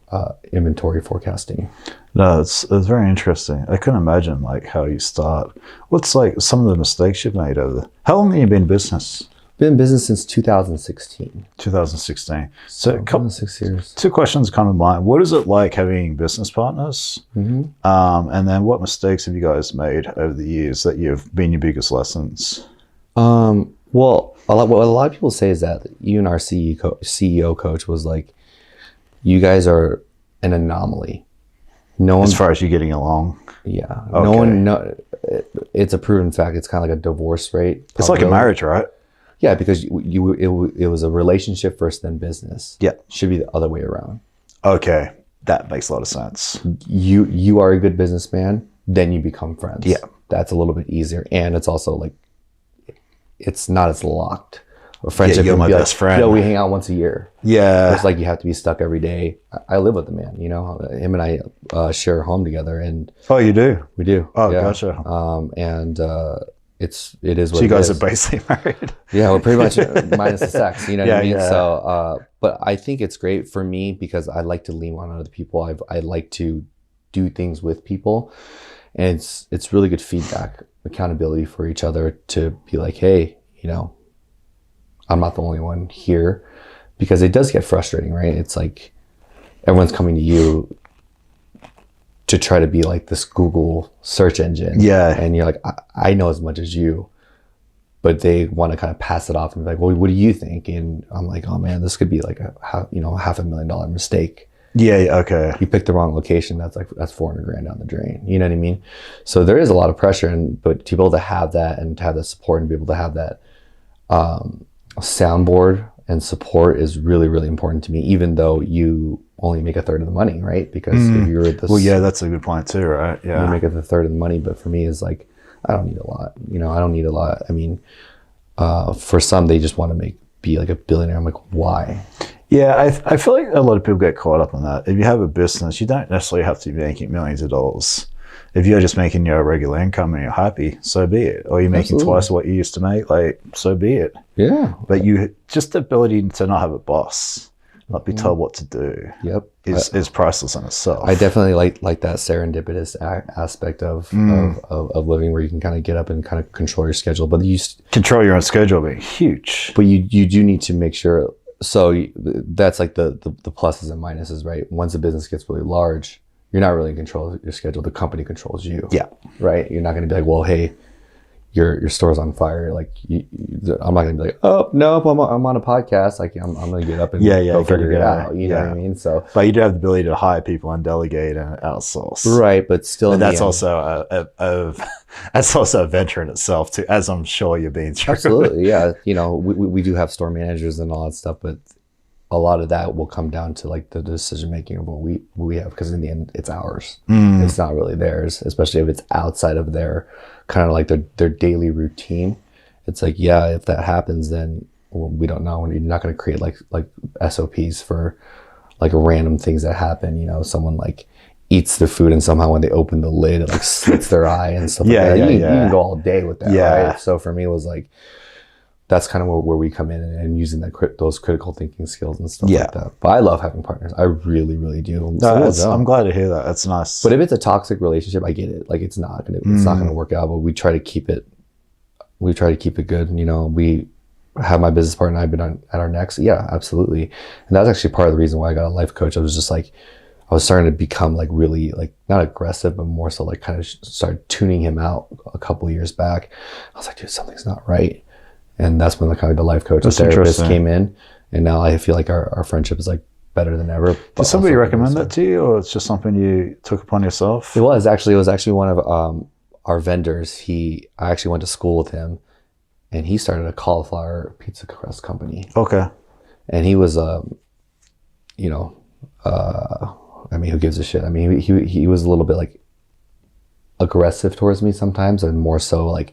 inventory forecasting. No, it's very interesting. I couldn't imagine like how you start. What's like some of the mistakes you've made over there? How long have you been in business? Been in business since 2016. 2016. So 6 years. Two questions come to mind. What is it like having business partners? And then what mistakes have you guys made over the years that you've been your biggest lessons? Well, what a lot of people say is that you and our CEO coach was like, you guys are an anomaly. As far as you getting along? Yeah. Okay. It's a proven fact. It's kind of like a divorce rate. It's like a marriage, right? Yeah, because it was a relationship first, then business. Yeah. Should be the other way around. Okay. That makes a lot of sense. You are a good businessman, then you become friends. Yeah. That's a little bit easier. And it's also like, it's not as locked. A friendship you're my best friend. Yo, we hang out once a year. Yeah. It's like you have to be stuck every day. I live with the man, him and I share a home together, and oh, you do? we do. Oh, yeah. Gotcha. It is what so you guys are basically married. Yeah, we're pretty much minus the sex, you know what I mean? Yeah. So, but I think it's great for me because I like to lean on other people. I like to do things with people, and it's really good feedback, accountability for each other to be like, hey, I'm not the only one here, because it does get frustrating, right? It's like everyone's coming to you to try to be like this Google search engine. Yeah. And you're like, I know as much as you, but they want to kind of pass it off and be like, well, what do you think? And I'm like, oh man, this could be like a $500,000 mistake. Yeah. Okay. You pick the wrong location. That's $400,000 down the drain. You know what I mean? So there is a lot of pressure, but to be able to have that and to have that support and be able to have that soundboard and support is really, really important to me, even though you only make a third of the money, right? Because if you're at this, well, yeah, that's a good point too, right? Yeah, you make it a third of the money, but for me, it's like I don't need a lot. I don't need a lot. I mean, for some, they just want to be like a billionaire. I'm like, why? Yeah, I feel like a lot of people get caught up on that. If you have a business, you don't necessarily have to be making millions of dollars. If you're just making your regular income and you're happy, so be it. Or you're making twice what you used to make, like, so be it. Yeah. But just the ability to not have a boss, not be told what to do, is priceless in itself. I definitely like that serendipitous aspect of living, where you can kind of get up and kind of control your schedule. But you control your own schedule being huge. But you do need to make sure. So that's like the pluses and minuses, right? Once a business gets really large, you're not really in control of your schedule. The company controls you. Yeah. Right. You're not going to be like, well, hey, your store's on fire. Like, I'm not going to be like, oh, nope, I'm on a podcast. Like, I'm going to get up and go figure it out. You know what I mean? So, but you do have the ability to hire people and delegate and outsource. Right. But still, and that's also that's also a venture in itself too, as I'm sure you're being through. Absolutely. Yeah. We do have store managers and all that stuff, but a lot of that will come down to like the decision making of what we have, because in the end it's ours. It's not really theirs, especially if it's outside of their kind of like their daily routine. It's like, yeah, if that happens, then we don't know. You're not going to create like SOPs for like random things that happen. Someone like eats the food and somehow when they open the lid it like slits their eye and stuff like that. You can go all day with that, right? So for me it was like, that's kind of where we come in and using those critical thinking skills and stuff like that. But I love having partners. I really, really do. No, I'm glad to hear that. That's nice. But if it's a toxic relationship, I get it. Like it's not gonna work out. But we try to keep it. We try to keep it good. We have my business partner and I've been at our necks. Yeah, absolutely. And that was actually part of the reason why I got a life coach. I was just like, I was starting to become like really like not aggressive, but more so like kind of started tuning him out a couple of years back. I was like, dude, something's not right. And that's when the life coach and therapist came in. And now I feel like our friendship is like better than ever. Did somebody recommend that to you, or it's just something you took upon yourself? It was actually one of our vendors. I actually went to school with him, and he started a cauliflower pizza crust company. Okay. And he was, I mean, who gives a shit? I mean, he was a little bit like aggressive towards me sometimes, and more so like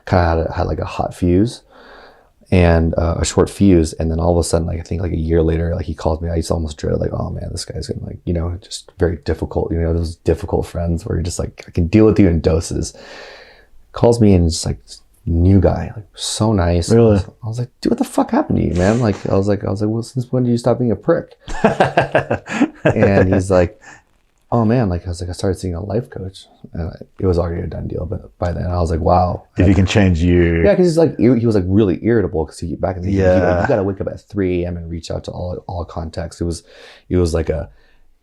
kind of had like a hot fuse. And a short fuse, and then all of a sudden, like I think like a year later, like he called me. I used to almost dread like, oh man, this guy's gonna like, just very difficult. Those difficult friends where you're just like, I can deal with you in doses. Calls me and it's like new guy, like so nice. Really? I was like, dude, what the fuck happened to you, man? Like I was like, well, since when did you stop being a prick? And he's like, oh man, like I was like, I started seeing a life coach, and it was already a done deal. But by then, I was like, wow, if he can change you, yeah, because he's like he was like really irritable because back in the day, you got to wake up at 3 a.m. and reach out to all contacts. It was like a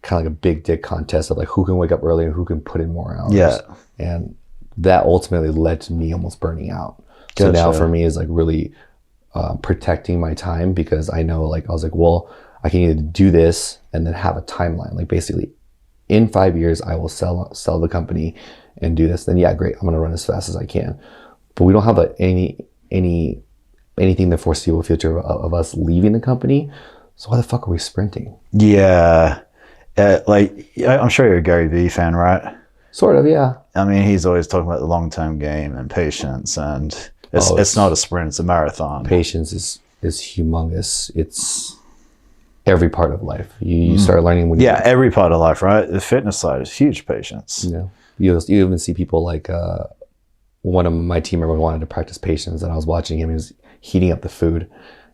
kind of like a big dick contest of like who can wake up early and who can put in more hours. Yeah, and that ultimately led to me almost burning out. So now for me is like really protecting my time, because I know like I was like, well, I can either do this and then have a timeline, like basically, in 5 years, I will sell the company and do this. Then yeah, great. I'm going to run as fast as I can. But we don't have anything in the foreseeable future of us leaving the company. So why the fuck are we sprinting? Yeah. Like, I'm sure you're a Gary Vee fan, right? Sort of, yeah. I mean, he's always talking about the long-term game and patience, and it's not a sprint, it's a marathon. Patience is humongous. It's every part of life. You start learning when every part of life, right? The fitness side is huge patience. You even see people like one of my team members wanted to practice patience, and I was watching him. He was heating up the food,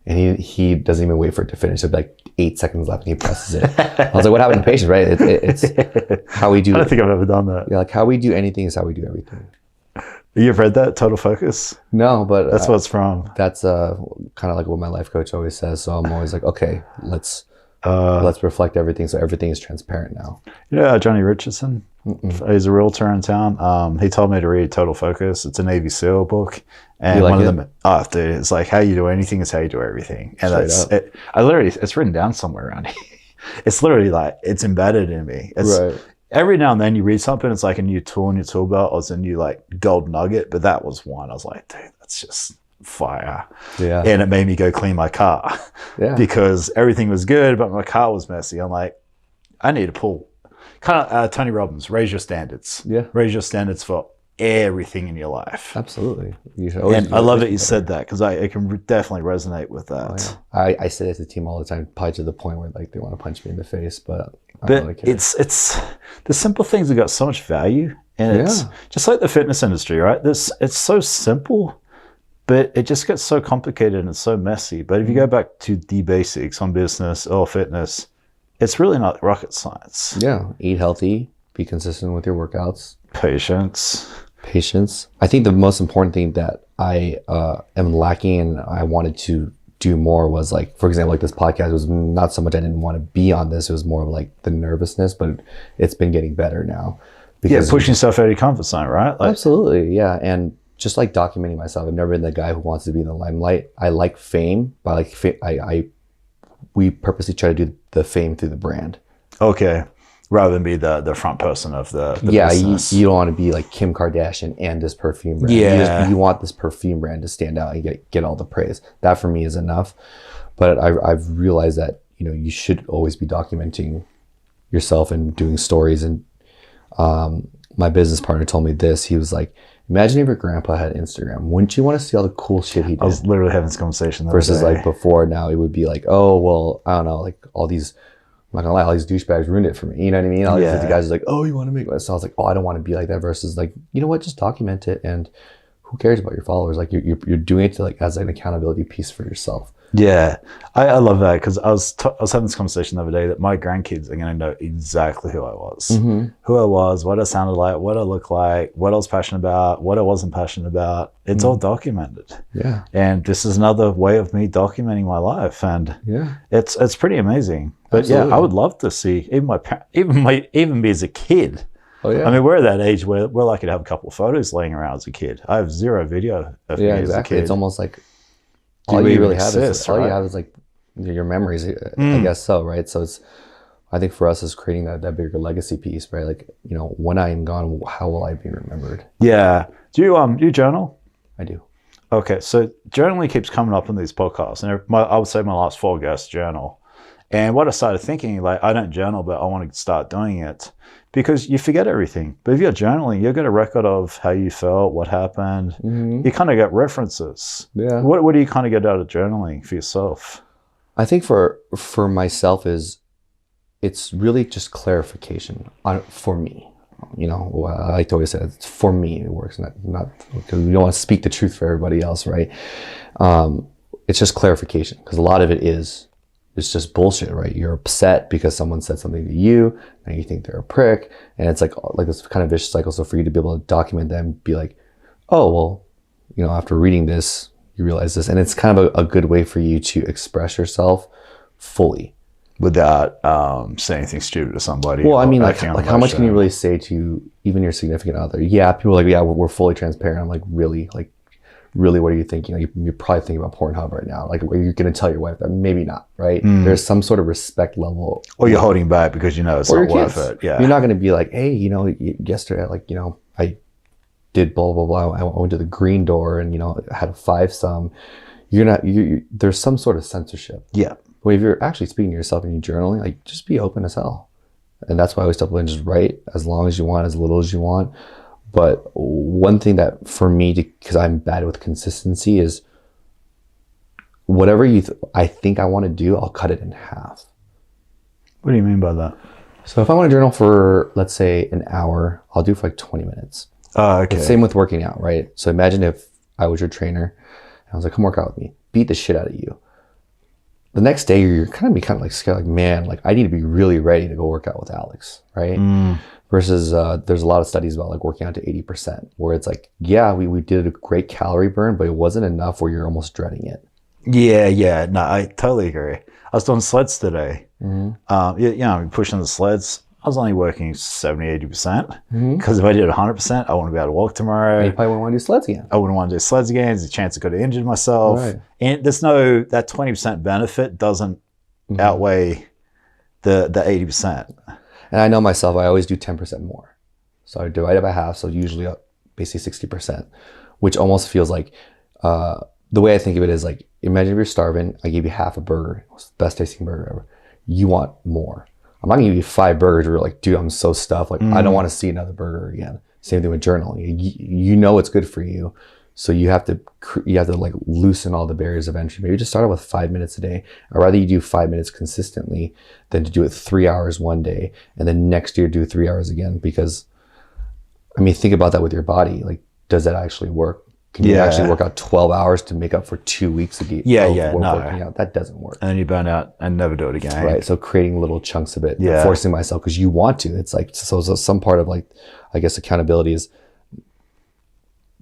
and he doesn't even wait for it to finish. It'd be like 8 seconds left, and he presses it. I was like, what happened to patience, right? It's how we do. I don't think I've ever done that. Yeah, like how we do anything is how we do everything. You've read that, Total Focus? No, but that's what it's from. That's kind of like what my life coach always says. So I'm always like, okay, let's Let's reflect everything so everything is transparent now. Johnny Richardson. He's a realtor in town. He told me to read Total Focus. It's a Navy SEAL book. And you like one of them, dude, it's like how you do anything is how you do everything. And it's written down somewhere around here. It's literally like, it's embedded in me. It's, every now and then you read something, it's like a new tool in your tool belt or it's a new like gold nugget. But that was one. I was like, dude, that's just fire. Yeah. And it made me go clean my car because everything was good, but my car was messy. I'm like, I need to pull. Kind of Tony Robbins, raise your standards. Yeah. Raise your standards for everything in your life. Absolutely. And I love that you said that because I can definitely resonate with that. Oh, yeah. I say it to the team all the time, probably to the point where like they want to punch me in the face, but I don't really care. It's the simple things have got so much value, and it's just like the fitness industry, right? It's so simple, but it just gets so complicated and so messy. But if you go back to the basics on business or fitness, it's really not rocket science. Yeah, eat healthy, be consistent with your workouts. Patience. I think the most important thing that I am lacking and I wanted to do more was like, for example, like this podcast was not so much I didn't want to be on this. It was more of like the nervousness, but it's been getting better now. Because pushing yourself out of your comfort zone, right? Like, absolutely, yeah. And just like documenting myself. I've never been the guy who wants to be in the limelight. I like fame, but we purposely try to do the fame through the brand. Okay. Rather than be the front person of the business. You don't want to be like Kim Kardashian and this perfume brand. Yeah. You want this perfume brand to stand out and get all the praise. That for me is enough. But I've realized that, you should always be documenting yourself and doing stories. And my business partner told me this. He was like, imagine if your grandpa had Instagram. Wouldn't you want to see all the cool shit he did? I was literally having this conversation the versus other day. Like before. Now it would be like, oh, well, I don't know, like all these, I'm not gonna lie, all these douchebags ruined it for me. You know what I mean? All these guys are like, oh, you want to make this? So I was like, oh, I don't want to be like that. Versus like, you know what? Just document it, and who cares about your followers? Like you're doing it to like as an accountability piece for yourself. Yeah, I love that because I was having this conversation the other day that my grandkids are going to know exactly who I was, what I sounded like, what I looked like, what I was passionate about, what I wasn't passionate about. It's all documented. Yeah, and this is another way of me documenting my life, and it's pretty amazing. But absolutely. I would love to see even me as a kid. Oh, yeah. I mean, we're at that age where we're lucky to have a couple of photos laying around as a kid. I have zero video of me as a kid. It's almost like all you really have is like your memories. I guess so, right? So I think for us is creating that bigger legacy piece, right? Like, when I am gone, how will I be remembered? Yeah. Do you journal? I do. Okay, so journaling keeps coming up in these podcasts, and I would say my last 4 guests journal. And what I started thinking, like, I don't journal, but I want to start doing it because you forget everything. But if you're journaling, you've got a record of how you felt, what happened. You kind of get references. Yeah. What do you kind of get out of journaling for yourself? I think for myself it's really just clarification for me. I like to always say it's for me it works, not because we don't want to speak the truth for everybody else, right? It's just clarification because a lot of it's just bullshit, right? You're upset because someone said something to you and you think they're a prick. And it's like this kind of vicious cycle. So for you to be able to document them, be like, oh, well, after reading this, you realize this. And it's kind of a good way for you to express yourself fully. Without saying anything stupid to somebody. Well, I mean, like how much can you really say to even your significant other? Yeah, people are like, yeah, we're fully transparent. I'm like, really? Really, what do you think? You're probably thinking about Pornhub right now. Like, you're going to tell your wife that? Maybe not, right? There's some sort of respect level. Or you're holding back because it's not worth it. Yeah. You're not going to be like, hey, yesterday, I did blah, blah, blah. I went to the green door and, had a 5-some. There's some sort of censorship. Yeah. But if you're actually speaking to yourself and you're journaling, like, just be open as hell. And that's why I always tell people, just write as long as you want, as little as you want. But one thing that for me, because I'm bad with consistency, is whatever I think I want to do, I'll cut it in half. What do you mean by that? So if I want to journal for, let's say, an hour, I'll do it for like 20 minutes. Okay. And same with working out, right? So imagine if I was your trainer and I was like, come work out with me, beat the shit out of you. The next day, you're kind of like scared, like, man, like I need to be really ready to go work out with Alex, right? Versus there's a lot of studies about like working out to 80%, where it's like, yeah, we did a great calorie burn, but it wasn't enough where you're almost dreading it. Yeah. No, I totally agree. I was doing sleds today Pushing the sleds, I was only working 70-80%, because if I did 100%, I wouldn't be able to walk tomorrow. And you probably wouldn't want to do sleds again. I wouldn't want to do sleds again. There's a chance I could have injured myself. Right. And that 20% benefit doesn't outweigh the 80%. And I know myself, I always do 10% more. So I divide it by half, so usually basically 60%, which almost feels like, the way I think of it is like, imagine if you're starving, I give you half a burger, it's the best tasting burger ever. You want more. I'm not gonna give you 5 burgers where you're like, dude, I'm so stuffed. Like, I don't want to see another burger again. Same thing with journaling. You know it's good for you. So you have to like loosen all the barriers of entry. Maybe just start out with 5 minutes a day. I'd rather you do 5 minutes consistently than to do it 3 hours one day and then next year do 3 hours again. Because, I mean, think about that with your body. Like, does that actually work? Can you actually work out 12 hours to make up for 2 weeks of working out? That doesn't work. And then you burn out and never do it again. Right. So creating little chunks of it, forcing myself because you want to. It's like, so some part of like, I guess accountability is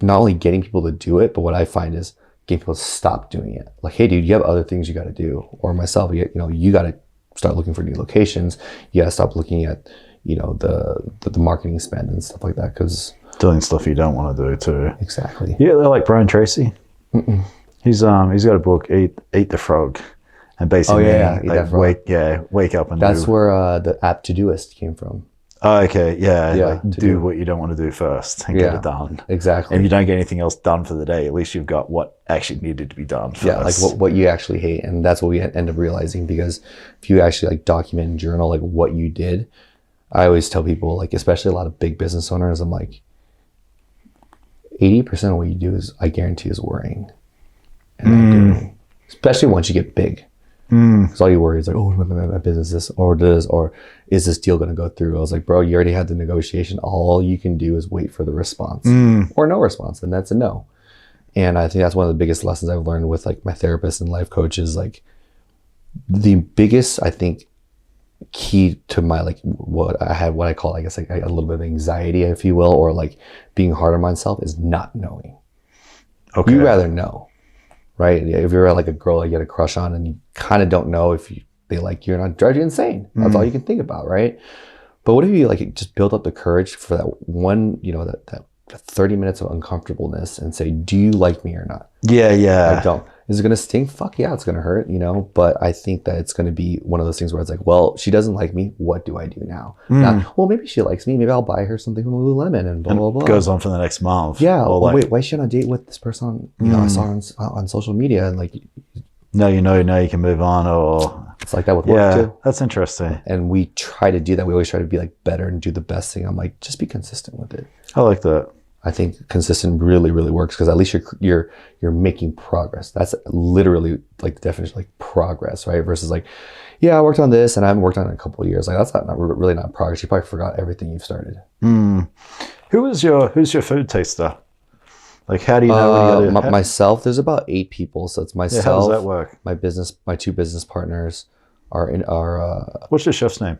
not only getting people to do it, but what I find is getting people to stop doing it. Like, hey, dude, you have other things you got to do. Or myself, you got to start looking for new locations. You got to stop looking at, the marketing spend and stuff like that, because doing stuff you don't want to do too. Exactly. Yeah, they're like Brian Tracy. He's got a book, Eat the Frog, and basically, wake up and that's where the app Todoist came from. Oh, okay, do what you don't want to do first and get it done. Exactly. And if you don't get anything else done for the day, at least you've got what actually needed to be done first. Yeah, like what you actually hate, and that's what we end up realizing, because if you actually like document and journal like what you did, I always tell people, like especially a lot of big business owners, I'm like, 80% of what you do is, I guarantee, is worrying. And especially once you get big. Because all you worry is like, oh, my business this or this, or is this deal going to go through? I was like, bro, you already had the negotiation. All you can do is wait for the response or no response, and that's a no. And I think that's one of the biggest lessons I've learned with like my therapist and life coaches. Like, the biggest, I think, key to my like what I call, I guess, like a little bit of anxiety, if you will, or like being hard on myself, is not knowing. Okay. You rather know. Right? If you're like a girl you get a crush on and you kind of don't know if they like you or not, drive you insane. That's all you can think about, right? But what if you like just build up the courage for that one, that 30 minutes of uncomfortableness and say, do you like me or not? Yeah. I don't. Is it going to sting? Fuck yeah, it's going to hurt, but I think that it's going to be one of those things where it's like, well, she doesn't like me. What do I do now? Not, well, maybe she likes me. Maybe I'll buy her something from Lululemon and blah, blah, blah. Goes on for the next month. Yeah. Wait, why is she on a date with this person? I saw her on social media, and like, now you can move on, or it's like that with work too. That's interesting. And we try to do that. We always try to be like better and do the best thing. I'm like, just be consistent with it. I like that. I think consistent really, really works, because at least you're making progress. That's literally like the definition, like progress, right? Versus like, yeah, I worked on this and I haven't worked on it in a couple of years. Like, that's not really not progress. You probably forgot everything you've started. Who's your food taster? Like, how do you know? Myself. There's about 8 people, so it's myself. How does that work? My 2 business partners are in our. What's your chef's name?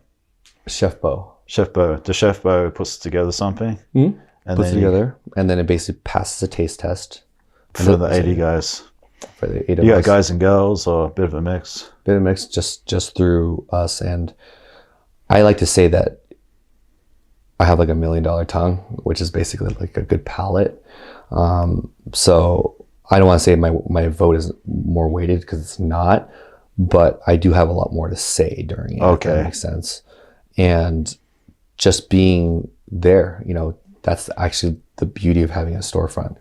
Chef Bo. Chef Bo. The Chef Bo puts together something. And puts it together, and then it basically passes a taste test for the 80 guys. For the 8 of us. You got guys and girls, or a bit of a mix? Bit of a mix, just through us. And I like to say that I have like $1 million tongue, which is basically like a good palate. So I don't want to say my vote is more weighted, because it's not, but I do have a lot more to say during it. Okay, if that makes sense. And just being there, that's actually the beauty of having a storefront.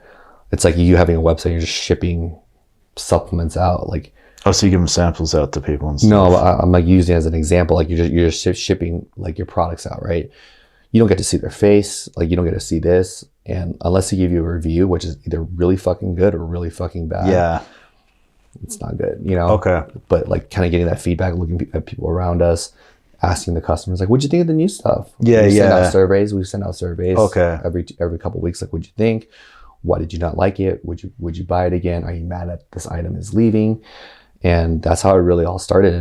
It's like you having a website, you're just shipping supplements out. Like, oh, so you give them samples out to people and stuff? No, I'm like using it as an example. Like you're just shipping like your products out, right? You don't get to see their face. Like, you don't get to see this. And unless they give you a review, which is either really fucking good or really fucking bad. It's not good, Okay. But like kind of getting that feedback, looking at people around us, asking the customers, like, what'd you think of the new stuff? We send out surveys. We send out surveys. Okay. Every couple of weeks, like, what'd you think? Why did you not like it? Would you buy it again? Are you mad that this item is leaving? And that's how it really all started.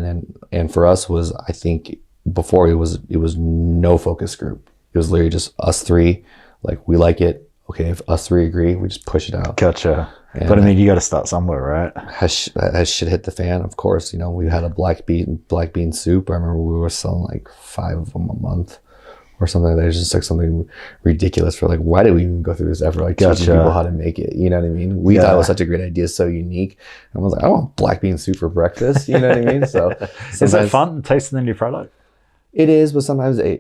And for us was, I think before it was no focus group. It was literally just us 3. Like, we like it. Okay, if us 3 agree, we just push it out. Gotcha. And but I mean, you got to start somewhere, right? has shit hit the fan, of course. You know, we had a black bean soup. I remember we were selling like 5 of them a month or something. There's just like something ridiculous for like, why did we even go through this effort? Like teaching people how to make it. You know what I mean? We thought it was such a great idea, so unique. And I was like, I want black bean soup for breakfast. You know what I mean? So is that fun tasting the new product? It is, but sometimes I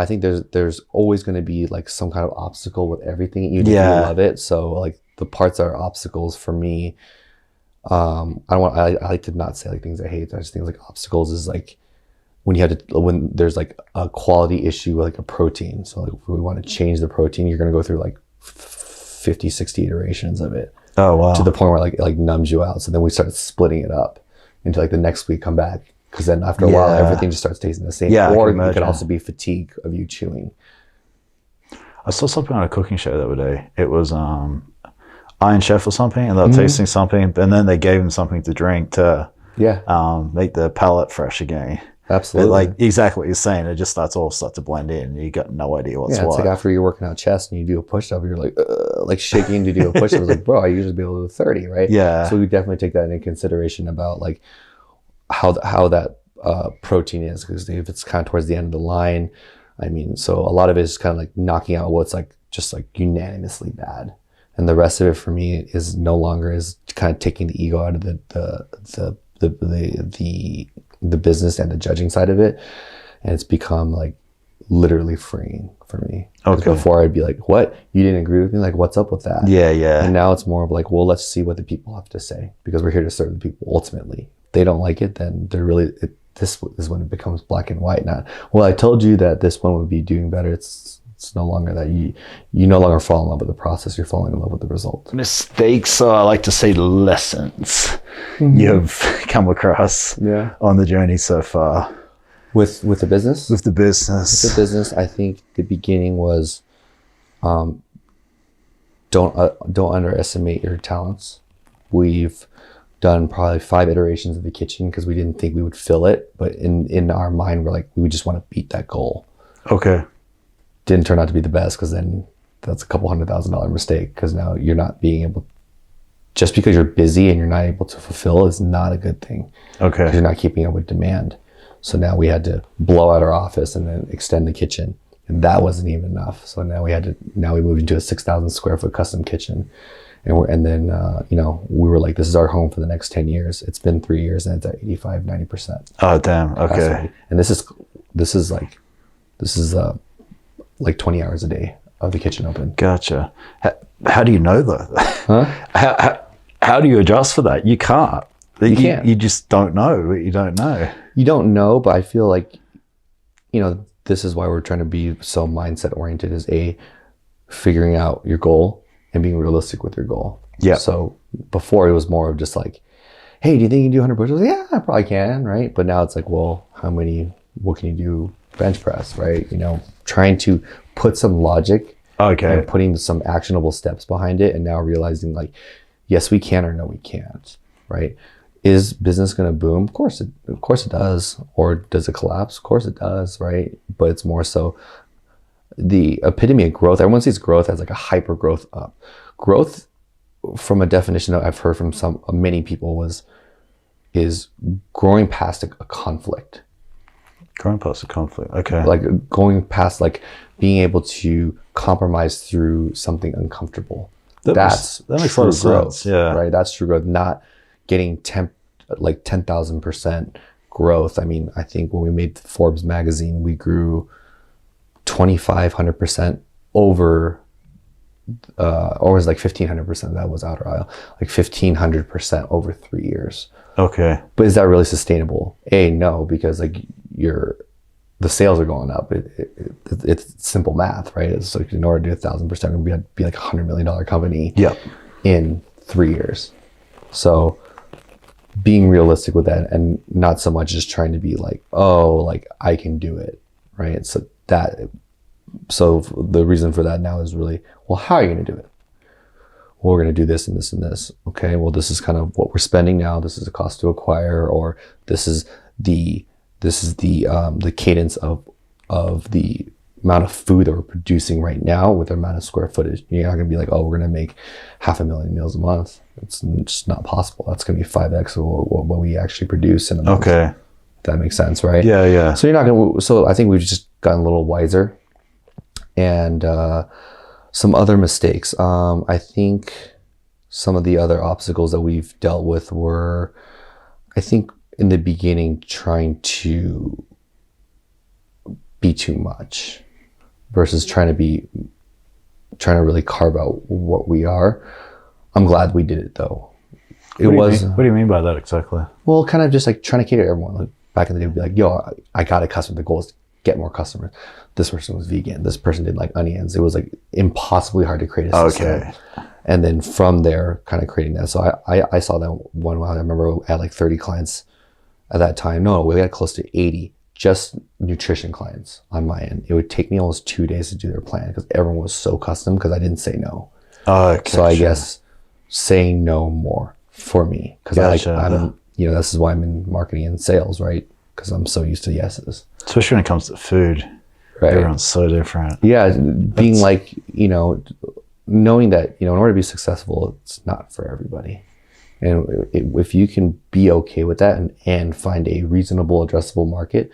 think there's always going to be like some kind of obstacle with everything. You love it, so like the parts that are obstacles for me. I like to not say like things I hate. I just think like obstacles is like when there's like a quality issue with like a protein. So like if we want to change the protein, you're going to go through like 50, 60 iterations of it. Oh wow! To the point where like numbs you out. So then we start splitting it up into like the next week come back. Because then after a while, everything just starts tasting the same. Or it could also be fatigue of you chewing. I saw something on a cooking show the other day. It was Iron Chef or something, and they were tasting something, and then they gave him something to drink to make the palate fresh again. Absolutely. But like exactly what you're saying, it just starts to blend in, and you got no idea what's what. It's like after you're working out chest and you do a push-up, you're like shaking to do a push-up. It's like, bro, I usually be able to do 30, right? Yeah. So we definitely take that into consideration about like how that protein is, because if it's kind of towards the end of the line, I mean, so a lot of it is kind of like knocking out what's like just like unanimously bad, and the rest of it for me is no longer is kind of taking the ego out of the business and the judging side of it, and it's become like literally freeing for me. Okay. Before I'd be like, what, you didn't agree with me, like what's up with that? Yeah. And now it's more of like, well, let's see what the people have to say, because we're here to serve the people ultimately. If they don't like it, then they're really this is when it becomes black and white. Not, well, I told you that this one would be doing better. It's no longer that you no longer fall in love with the process, you're falling in love with the result. Mistakes, I like to say lessons you've come across on the journey so far. With the business? With the business, I think the beginning was don't underestimate your talents. We've done probably 5 iterations of the kitchen because we didn't think we would fill it, but in our mind we're like, we would just want to beat that goal. Okay. Didn't turn out to be the best, because then that's a couple $100,000 mistake, because now you're not being able, just because you're busy and you're not able to fulfill is not a good thing. Okay. Because you're not keeping up with demand. So now we had to blow out our office and then extend the kitchen, and that wasn't even enough. So now we moved into a 6,000 square foot custom kitchen, and then we were like, this is our home for the next 10 years. It's been 3 years and it's at 85-90%. Oh damn. Okay. And this is like 20 hours a day of the kitchen open. Gotcha. How do you know that? Huh? How do you adjust for that? You can't. You can't. You just don't know what you don't know. You don't know, but I feel like, this is why we're trying to be so mindset oriented, is figuring out your goal and being realistic with your goal. Yeah. So before it was more of just like, hey, do you think you can do 100 push-ups? Yeah, I probably can, right? But now it's like, well, what can you do bench press, right? Trying to put some logic and putting some actionable steps behind it, and now realizing like, yes, we can, or no, we can't, right? Is business going to boom? Of course it does. Or does it collapse? Of course it does, right? But it's more so the epitome of growth. Everyone sees growth as like a hyper growth up. Growth, from a definition that I've heard from many people, is growing past a conflict. Growing past a conflict. Okay. Like going past, like being able to compromise through something uncomfortable. That makes a lot of sense. Yeah. Right. That's true growth. Not getting 10,000% growth. I mean, I think when we made Forbes magazine, we grew 2,500% over, or was like 1,500%. That was outer aisle, like 1,500% over 3 years. Okay. But is that really sustainable? No, because like the sales are going up. It's simple math, right? It's like, in order to do 1,000%, we'd be like $100 million company in 3 years. So being realistic with that, and not so much just trying to be like, oh, like I can do it, right? So the reason for that now is really, well, how are you going to do it? Well, we're going to do this and this and this. Okay, well, this is kind of what we're spending now. This is the cost to acquire, or this is the cadence of the amount of food that we're producing right now with the amount of square footage. You're not going to be like, oh, we're going to make 500,000 meals a month. It's just not possible. That's going to be 5x of what we actually produce in a month. Okay. That makes sense, right? Yeah, yeah. So you're not going to, so I think we've just gotten a little wiser. And some other mistakes. I think some of the other obstacles that we've dealt with were, I think in the beginning, trying to be too much versus trying to really carve out what we are. I'm glad we did it though. What do you mean by that exactly? Well, kind of just like trying to cater to everyone. Like back in the day, we'd be like, yo, I got a customer. The goal is to get more customers. This person was vegan. This person did like onions. It was like impossibly hard to create a system. Okay. And then from there, kind of creating that. So I saw that one. I remember I had like 30 clients at that time. No, we had close to 80 just nutrition clients on my end. It would take me almost 2 days to do their plan because everyone was so custom because I didn't say no. Okay. So I guess saying no more for me because I'm this is why I'm in marketing and sales, right? Because I'm so used to yeses. Especially when it comes to food. Right. Everyone's so different. Yeah. Being like, knowing that, in order to be successful, it's not for everybody. And if you can be okay with that and find a reasonable, addressable market,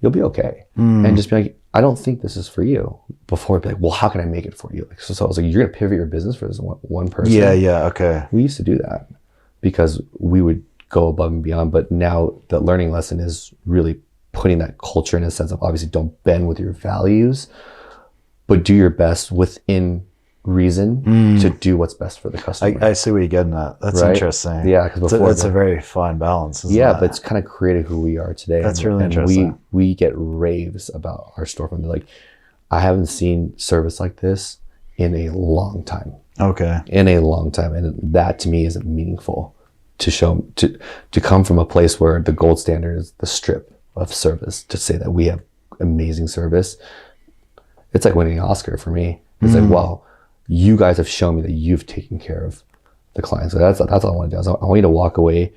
you'll be okay. And just be like, I don't think this is for you. Before I'd be like, well, how can I make it for you? Like, so I was like, you're going to pivot your business for this one person? Yeah, okay. We used to do that because we would go above and beyond. But now the learning lesson is really putting that culture in a sense of obviously don't bend with your values, but do your best within reason to do what's best for the customer. I see where you're getting at. That's right? Interesting. Yeah, because before it's a very fine balance. But it's kind of created who we are today. That's really interesting. We get raves about our storefront. They're like, I haven't seen service like this in a long time. Okay. In a long time, and that to me is meaningful to show to come from a place where the gold standard is the strip of service. To say that we have amazing service, it's like winning an Oscar for me. It's like, wow. You guys have shown me that you've taken care of the client. So that's all I want to do. I want you to walk away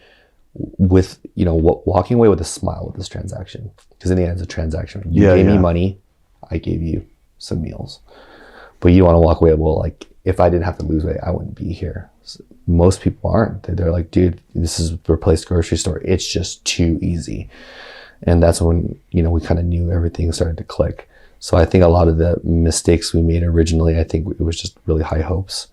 with, walking away with a smile with this transaction. Because in the end, it's a transaction. You gave me money. I gave you some meals. But you want to walk away, well, like, if I didn't have to lose weight, I wouldn't be here. So most people aren't. They're like, dude, this is replaced grocery store. It's just too easy. And that's when, we kind of knew everything started to click. So I think a lot of the mistakes we made originally, I think it was just really high hopes.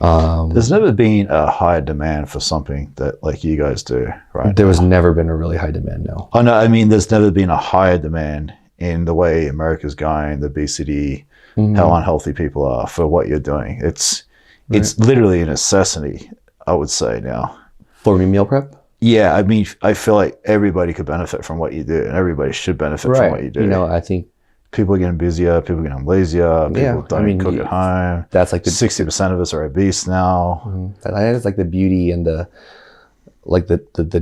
There's never been a high demand for something that like you guys do, right? There was never been a really high demand, no. Oh no, I mean there's never been a higher demand in the way America's going, the obesity, how unhealthy people are for what you're doing. It's literally a necessity, I would say now. For meal prep? Yeah, I mean I feel like everybody could benefit from what you do, and everybody should benefit from what you do. I think people are getting busier, people are getting lazier, people don't cook at home. That's like 60% of us are obese now. I think it's like the beauty and the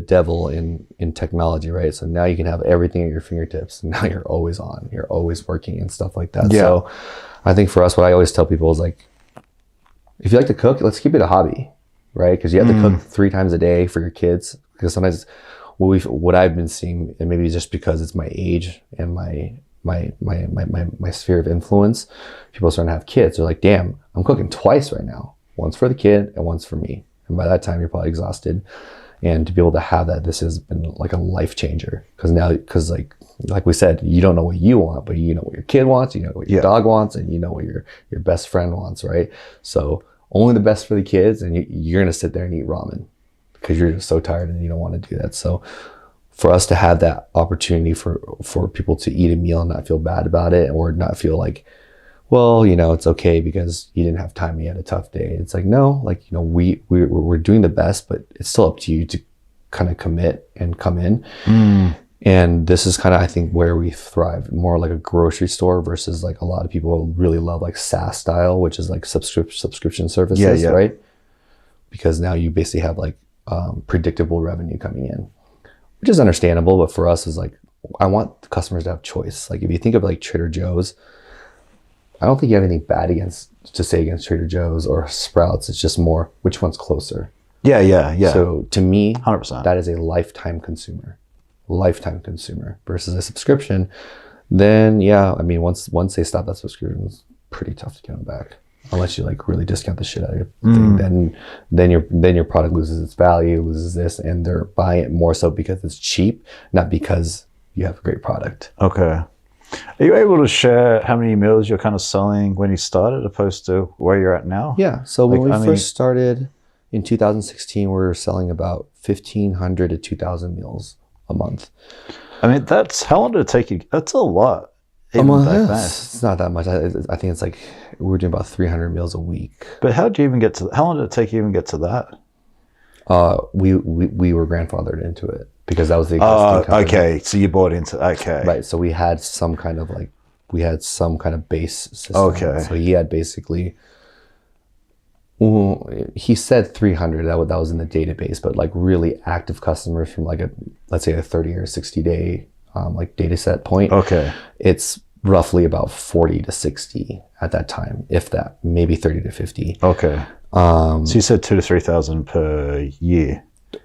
devil in technology, right? So now you can have everything at your fingertips, and now you're always on, you're always working and stuff like that. So I think for us, what I always tell people is like, if you like to cook, let's keep it a hobby, right? Because you have to cook 3 times a day for your kids. Because sometimes what I've been seeing, and maybe just because it's my age and my sphere of influence, people starting to have kids. They're like, damn, I'm cooking twice right now. Once for the kid and once for me. And by that time, you're probably exhausted. And to be able to have that, this has been like a life changer. Because like we said, you don't know what you want, but you know what your kid wants, you know what your dog wants, and you know what your best friend wants, right? So only the best for the kids, and you're going to sit there and eat ramen because you're just so tired and you don't want to do that. So for us to have that opportunity for people to eat a meal and not feel bad about it, or not feel like, well, it's okay because you didn't have time, you had a tough day. It's like, no, like, we're doing the best, but it's still up to you to kind of commit and come in. And this is kind of, I think, where we thrive, more like a grocery store versus like a lot of people really love like SaaS style, which is like subscription services, right? Because now you basically have like predictable revenue coming in, which is understandable. But for us is like, I want the customers to have choice. Like if you think of like Trader Joe's, I don't think you have anything bad to say against Trader Joe's or Sprouts. It's just more, which one's closer? Yeah. So to me, 100%. That is a lifetime consumer versus a subscription. Then, I mean, once they stop that subscription, it's pretty tough to get them back. unless you like really discount the shit out of your thing. Then your product loses its value, loses this, and they're buying it more so because it's cheap, not because you have a great product. Okay. Are you able to share how many meals you're kind of selling when you started opposed to where you're at now? Yeah. So when we first started in 2016, we were selling about 1,500 to 2,000 meals a month. I mean, how long did it take you? That's a lot. It's not that much. I think it's like we were doing about 300 meals a week. But how long did it take you even get to that? We were grandfathered into it because that was the existing company. Okay. So you bought into, okay. Right. So we had some kind of base system. Okay. So he had basically, he said 300, that was in the database, but like really active customers from like let's say a 30 or 60 day like data set point. Okay. It's roughly about 40 to 60 at that time, if that, maybe 30 to 50. Okay. So you said 2,000 to 3,000 per year. It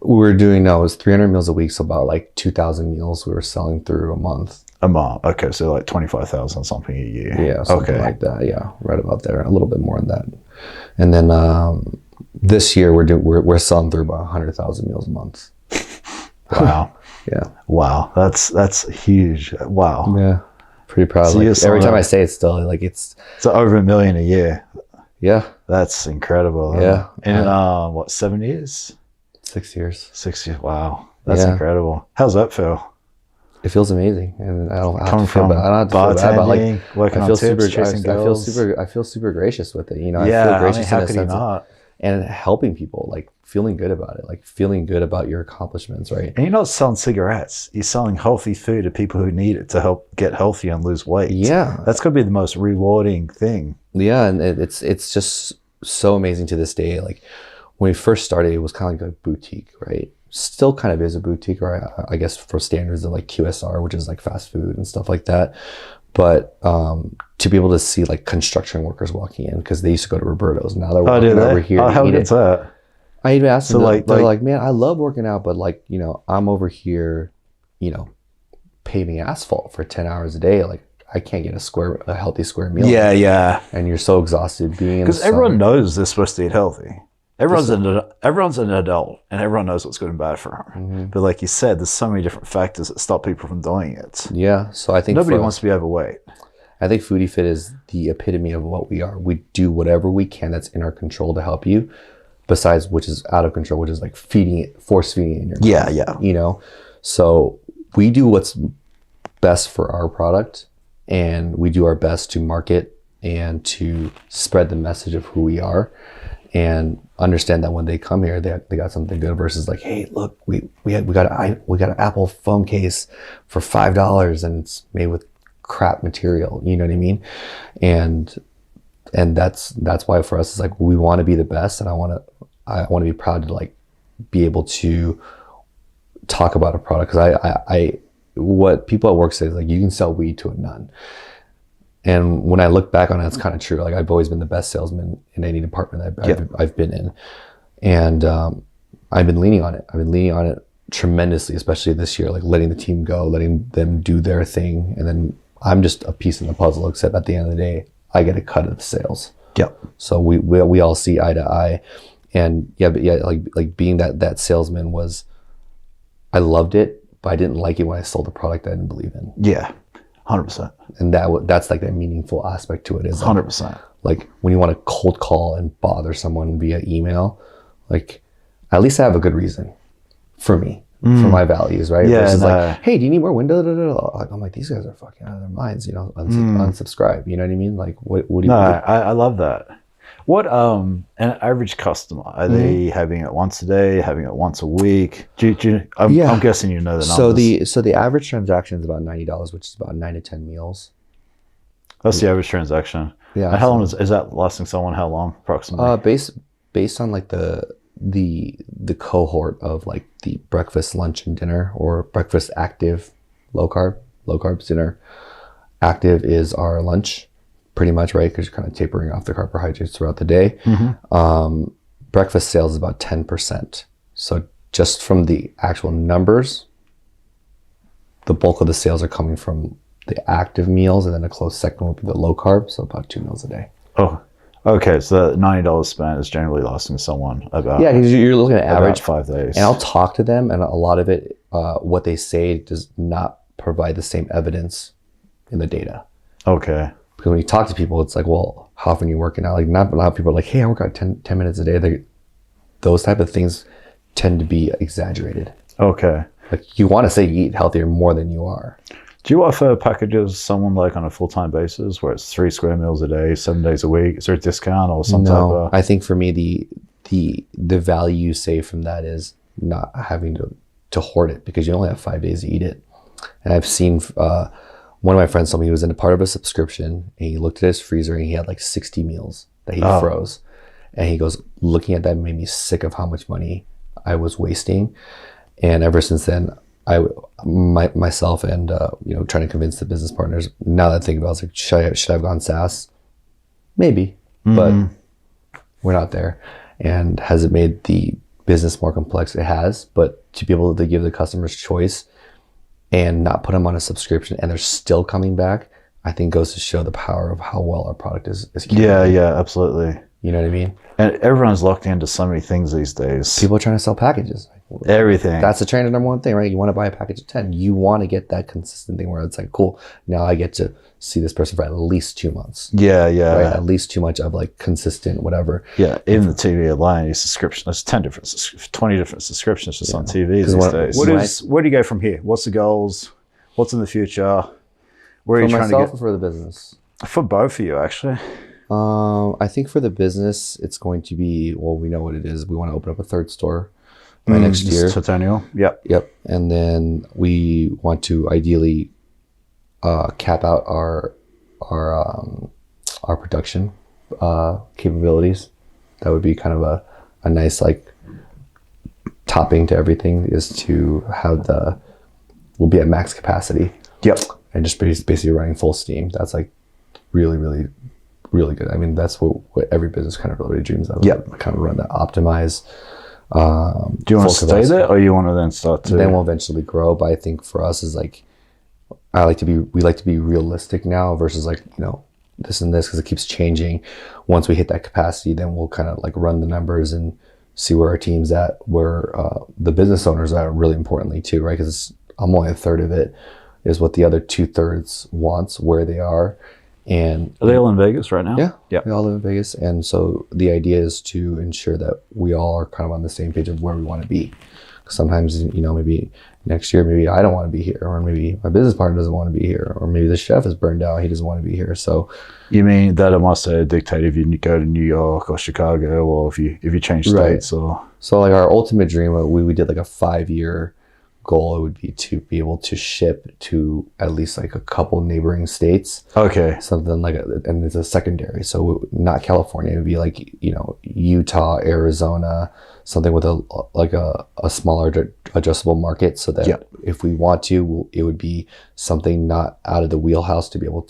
was 300 meals a week. So about like 2,000 meals we were selling through a month. A month. Okay. So like 25,000 something a year. Yeah. Something like that. Yeah. Right about there. A little bit more than that. And then this year we're selling through about 100,000 meals a month. Wow. Yeah. Wow. That's huge. Wow. Yeah. Pretty proud. So like, every time I say it still, like it's over 1 million a year. Yeah. That's incredible. Yeah. In what, 7 years? 6 years. 6 years. Wow. That's incredible. How's that feel? It feels amazing, and I don't have to feel bad. I don't have to feel bad about like working on tips, chasing girls. I feel super gracious with it. You know, yeah, I feel gracious how in a could you sense not? And helping people, like feeling good about it, like feeling good about your accomplishments, right? And you're not selling cigarettes. You're selling healthy food to people who need it to help get healthy and lose weight. Yeah, that's going to be the most rewarding thing. Yeah, and it's just so amazing to this day. Like when we first started, it was kind of like a boutique, right? Still kind of is a boutique, or I guess for standards of like QSR, which is like fast food and stuff like that. But to be able to see like construction workers walking in, because they used to go to Roberto's, now they're walking over here. How good's that? I even asked them, they're like, man, I love working out, but like, you know, I'm over here, you know, paving asphalt for 10 hours a day. Like I can't get a healthy square meal. Yeah, yeah. And you're so exhausted being in the sun. Because everyone knows they're supposed to eat healthy. Everyone's an adult, and everyone knows what's good and bad for them. Mm-hmm. But like you said, there's so many different factors that stop people from doing it. Yeah, so I think nobody wants to be overweight. I think Foodie Fit is the epitome of what we are. We do whatever we can that's in our control to help you, besides which is out of control, which is like force feeding it in your mouth, yeah. You know, so we do what's best for our product, and we do our best to market and to spread the message of who we are. And understand that when they come here, they got something good versus like, hey, look, we got an Apple phone case for $5 and it's made with crap material. You know what I mean? And that's why for us it's like we want to be the best, and I want to be proud to like be able to talk about a product, because I what people at work say is like, you can sell weed to a nun. And when I look back on it, it's kind of true. Like I've always been the best salesman in any department that I've been in. And I've been leaning on it. I've been leaning on it tremendously, especially this year, like letting the team go, letting them do their thing. And then I'm just a piece in the puzzle, except at the end of the day, I get a cut of the sales. Yep. So we all see eye to eye. And like being that salesman was, I loved it, but I didn't like it when I sold a product I didn't believe in. Yeah. 100%. And that's like that meaningful aspect to it is 100%. Like when you want to cold call and bother someone via email, like at least I have a good reason for me, for my values, right? Yeah. Versus like, hey, do you need more window? I'm like, these guys are fucking out of their minds, you know, unsubscribe. You know what I mean? Like what do you I love that. What an average customer, are they having it once a day, having it once a week? I'm guessing you know the numbers. So the average transaction is about $90, which is about 9 to 10 meals. That's the average transaction. Yeah. And how long is that lasting someone? How long approximately? Based on like the cohort of like the breakfast, lunch, and dinner, or breakfast active, low carbs, dinner. Active is our lunch. Pretty much, right? Because you're kind of tapering off the carbohydrates throughout the day. Mm-hmm. Breakfast sales is about 10%. So just from the actual numbers, the bulk of the sales are coming from the active meals, and then a close second would be the low carb, so about 2 meals a day. Oh, Okay, so that $90 spent is generally lasting someone about because you're looking at average 5 days. And I'll talk to them, and a lot of it, what they say does not provide the same evidence in the data. Okay. Because when you talk to people, it's like, well, how often are you working out? Like, not a lot of people are like, hey, I work out 10 minutes a day. Those type of things tend to be exaggerated. Okay. Like, you want to say you eat healthier more than you are. Do you offer packages someone like on a full-time basis where it's 3 square meals a day, 7 days a week? Is there a discount or some type of... I think for me, the value you save from that is not having to hoard it, because you only have 5 days to eat it. And I've seen one of my friends told me he was in a part of a subscription, and he looked at his freezer and he had like 60 meals that he froze. And he goes, looking at that made me sick of how much money I was wasting. And ever since then, myself and trying to convince the business partners, now that I think about it, I was like, should I have gone SaaS? Maybe, but we're not there. And has it made the business more complex? It has, but to be able to give the customers choice and not put them on a subscription and they're still coming back, I think goes to show the power of how well our product is curated. Yeah, absolutely. You know what I mean? And everyone's locked into so many things these days. People are trying to sell packages. Everything. That's the trend, number one thing, right? You want to buy a package of 10. You want to get that consistent thing where it's like, cool, now I get to see this person for at least 2 months. Yeah. Right? At least 2 months of like consistent whatever. Yeah, even the TV alone, your subscription, there's 20 different subscriptions just on TV these days. Where do you go from here? What's the goals? What's in the future? Where are you trying to get? For myself or for the business? For both of you, actually. I think for the business, it's going to be, well, we know what it is. We want to open up a third store by next year. Centennial. Yep. And then we want to ideally cap out our production capabilities. That would be kind of a nice like topping to everything, is to have we'll be at max capacity. Yep. And just basically running full steam. That's like really, really, really good. I mean, that's what every business kind of really dreams of. Yep. Kind of run that, optimize. Do you want to stay there, or you want to then start to? Then we'll eventually grow. But I think for us is like, we like to be realistic now versus like, this and this, because it keeps changing. Once we hit that capacity, then we'll kind of like run the numbers and see where our team's at, where the business owners are, really importantly too, right? Because I'm only a third of it, is what the other 2/3 wants, where they are. And are they all in Vegas right now? Yeah. We all live in Vegas. And so the idea is to ensure that we all are kind of on the same page of where we want to be. Sometimes, maybe next year, maybe I don't want to be here, or maybe my business partner doesn't want to be here, or maybe the chef is burned out, he doesn't want to be here. So you mean that it must dictate if you go to New York or Chicago, or if you change states, or so like our ultimate dream, we did like a 5-year goal. It would be to be able to ship to at least like a couple neighboring states. Okay. Something like and it's a secondary. So not California. It would be like, Utah, Arizona, something with a smaller adjustable market, so that if we want to, it would be something not out of the wheelhouse to be able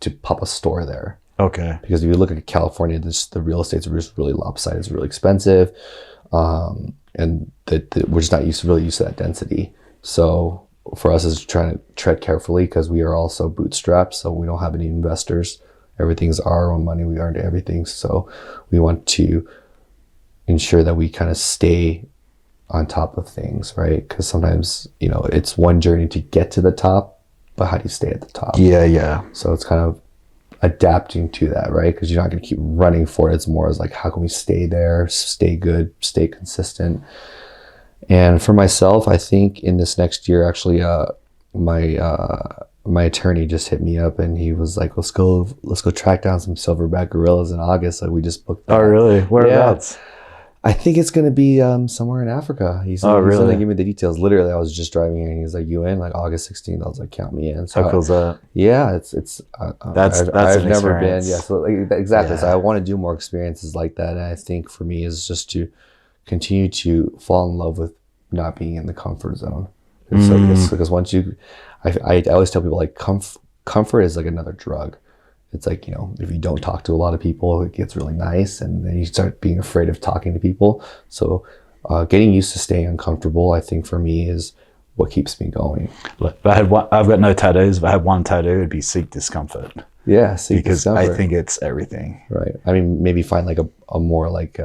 to pop a store there. Okay. Because if you look at California, the real estate's just really lopsided. It's really expensive. And we're just not really used to that density. So for us, is trying to tread carefully, because we are also bootstrapped, so we don't have any investors. Everything's our own money. We earned everything. So we want to ensure that we kind of stay on top of things, right? Because sometimes, it's one journey to get to the top, but how do you stay at the top? Yeah. So it's kind of adapting to that, right? Because you're not going to keep running for it. It's more as like, how can we stay there, stay good, stay consistent? And for myself, I think in this next year, actually, my attorney just hit me up, and he was like, let's go track down some silverback gorillas in August. So we just booked that. Oh, really? Whereabouts? Yeah. I think it's going to be somewhere in Africa. He's really going to give me the details. Literally, I was just driving here, and he was like, you in? Like August 16th. I was like, count me in. So how cool is that? Yeah, I've never been. Yeah, so exactly. Yeah. So I want to do more experiences like that. And I think for me is just to continue to fall in love with not being in the comfort zone. So because once I always tell people, like, comfort is like another drug. It's like, if you don't talk to a lot of people, it gets really nice, and then you start being afraid of talking to people. So getting used to staying uncomfortable, I think for me, is what keeps me going. Look, I've got no tattoos. If I had one tattoo, it'd be seek discomfort. Yeah, because I think it's everything. Right. I mean, maybe find like a more like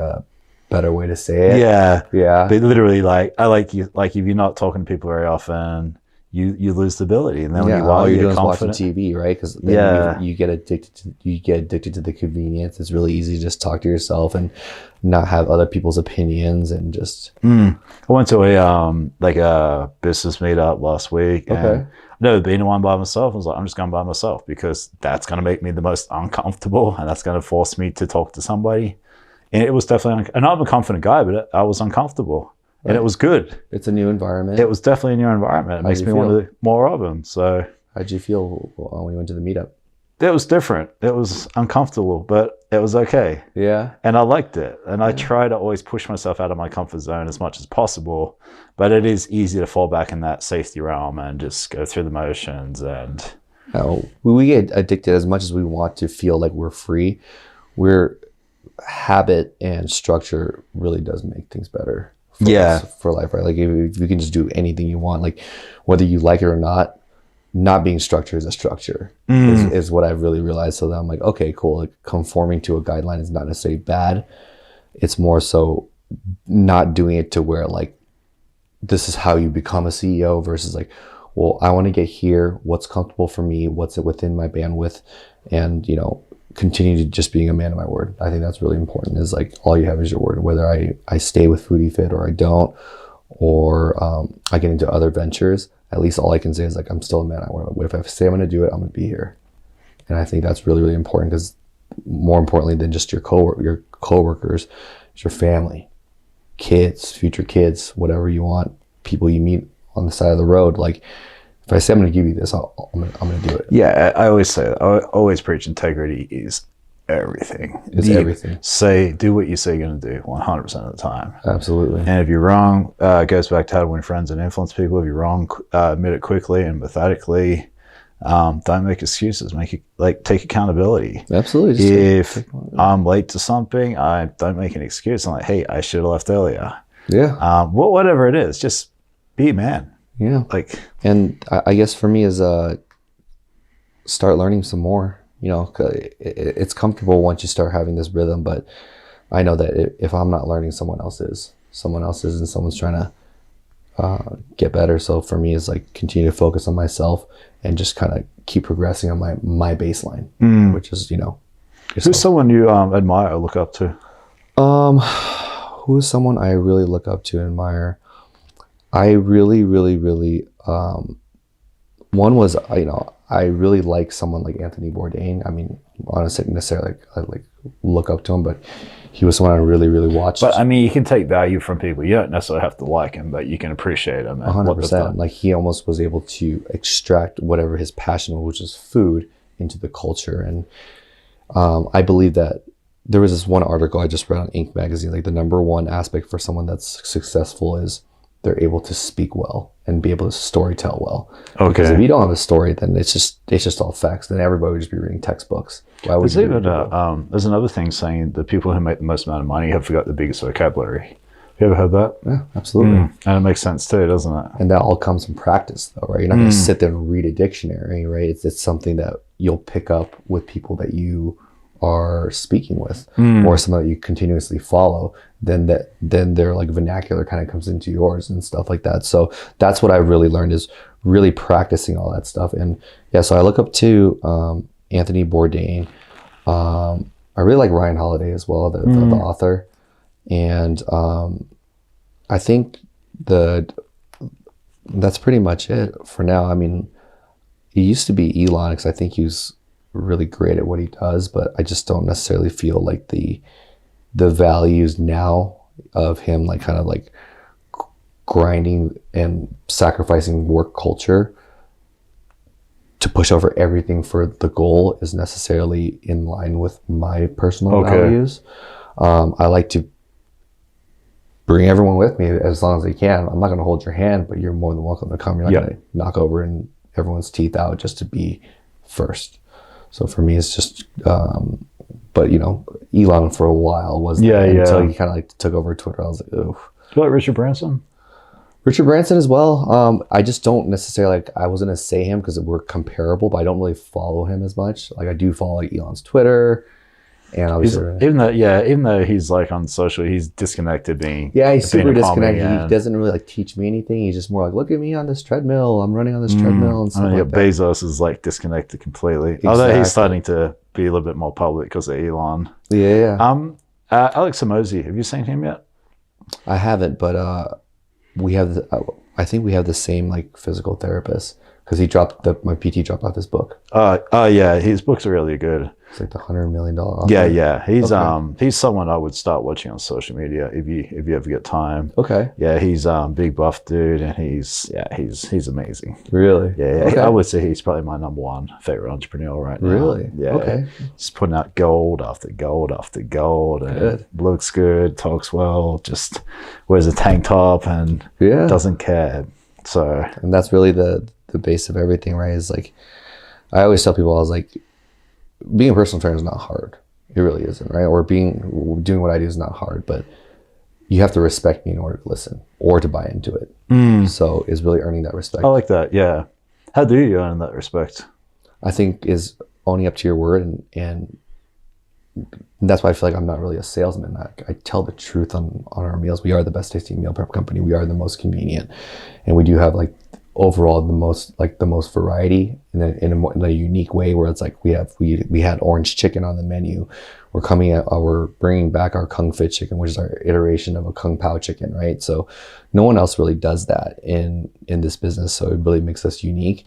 better way to say it. Yeah. Yeah. But literally, like, I like you, like, if you're not talking to people very often, you lose the ability. And then when all you're doing confident, is watching TV, right? Because you get addicted to the convenience. It's really easy to just talk to yourself and not have other people's opinions and just. I went to a business meetup last week. And I've never been to one by myself. I was like, I'm just going by myself because that's going to make me the most uncomfortable, and that's going to force me to talk to somebody. And it was definitely, and I'm a confident guy, but I was uncomfortable. And it was good. It's a new environment. It was definitely a new environment. It makes me want to do more of them. So, how'd you feel when you went to the meetup? It was different. It was uncomfortable, but it was okay. Yeah. And I liked it. And I try to always push myself out of my comfort zone as much as possible. But it is easy to fall back in that safety realm and just go through the motions. And we get addicted as much as we want to feel like we're free. Habit and structure really does make things better. For life, right? Like if you can just do anything you want, like whether you like it or not being structured is a structure is what I've really realized. So that I'm like, okay, cool. Like conforming to a guideline is not necessarily bad. It's more so not doing it to where like this is how you become a CEO versus like, well, I want to get here. What's comfortable for me? What's it within my bandwidth? And continue to just being a man of my word. I think that's really important, is like all you have is your word, whether I stay with Foodie Fit or I don't, or I get into other ventures. At least all I can say is like, I'm still a man of my word. If I say I'm going to do it, I'm going to be here. And I think that's really, really important, because more importantly than just your coworkers, it's your family, kids, future kids, whatever you want, people you meet on the side of the road. Like, if I say I'm going to give you this, I'm going to do it. Yeah, I always say that. I always preach integrity is everything. It's everything. Do what you say you're going to do 100% of the time. Absolutely. And if you're wrong, it goes back to how to win friends and influence people. If you're wrong, admit it quickly and methodically. Don't make excuses. Take accountability. Absolutely. If I'm late to something, I don't make an excuse. I'm like, hey, I should have left earlier. Yeah. Whatever it is, just be a man. Yeah. And I guess for me is start learning some more. It's comfortable once you start having this rhythm, but I know that if I'm not learning, someone else is, and someone's trying to get better. So for me, it's like continue to focus on myself and just kind of keep progressing on my baseline, which is yourself. Who's someone you admire or look up to? Who is someone I really look up to and admire? I really, really, really, one was, I really like someone like Anthony Bourdain. I mean, honestly, necessarily I look up to him, but he was someone I really, really watched. But I mean, you can take value from people. You don't necessarily have to like him, but you can appreciate him. 100%. Like he almost was able to extract whatever his passion was, which is food, into the culture. And I believe that there was this one article I just read on Inc. magazine, like the number one aspect for someone that's successful is they're able to speak well and be able to storytell well. Okay. Because if you don't have a story, then it's just all facts. Then everybody would just be reading textbooks. Why would you? There's another thing saying the people who make the most amount of money have forgot the biggest vocabulary. Have you ever heard that? Yeah, absolutely. And it makes sense too, doesn't it? And that all comes from practice, though, right? You're not going to sit there and read a dictionary, right? It's something that you'll pick up with people that you are speaking with, or someone that you continuously follow. Then their like vernacular kind of comes into yours and stuff like that. So that's what I really learned, is really practicing all that stuff. And yeah, so I look up to Anthony Bourdain. I really like Ryan Holiday as well, the author. And I think that's pretty much it for now. I mean, it used to be Elon, because I think he was really great at what he does, but I just don't necessarily feel like the values now of him, like kind of like grinding and sacrificing work culture to push over everything for the goal, is necessarily in line with my personal values. I like to bring everyone with me as long as they can. I'm not going to hold your hand, but you're more than welcome to come. You're not going to knock over and everyone's teeth out just to be first. So for me, it's just, but Elon for a while was until he kind of like took over Twitter. I was like, oh. Do you like Richard Branson? Richard Branson as well. I just don't necessarily like. I wasn't gonna say him because we're comparable, but I don't really follow him as much. Like I do follow like Elon's Twitter, and obviously even though he's like on social, he's disconnected. He's super disconnected. He doesn't really like teach me anything. He's just more like, look at me on this treadmill. I'm running on this treadmill and stuff like that. Bezos is like disconnected completely. Exactly. Although he's starting to be a little bit more public because of Elon. Yeah. Alex Hormozi, have you seen him yet? I haven't, but I think we have the same like physical therapist because my PT dropped off his book. Yeah, his books are really good. It's like the $100 million author. Yeah. He's someone I would start watching on social media if you ever get time. Okay. Yeah, he's big buff dude, and he's amazing. Really? Yeah. Okay. I would say he's probably my number one favorite entrepreneur right now. Really? Yeah. Okay. He's putting out gold after gold after gold, and good. Looks good, talks well, just wears a tank top and doesn't care. So, and that's really the base of everything, right? Is like, I always tell people, I was like, being a personal trainer is not hard. It really isn't, right? Or doing what I do is not hard, but you have to respect me in order to listen or to buy into it. So it's really earning that respect. I like that. Yeah. How do you earn that respect? I think is owning up to your word, and that's why I feel like I'm not really a salesman. I tell the truth on our meals. We are the best tasting meal prep company. We are the most convenient, and we do have like overall the most variety in a unique way, where it's like we had orange chicken on the menu. We're bringing back our Kung Fit chicken, which is our iteration of a Kung Pao chicken, right? So no one else really does that in this business, so it really makes us unique.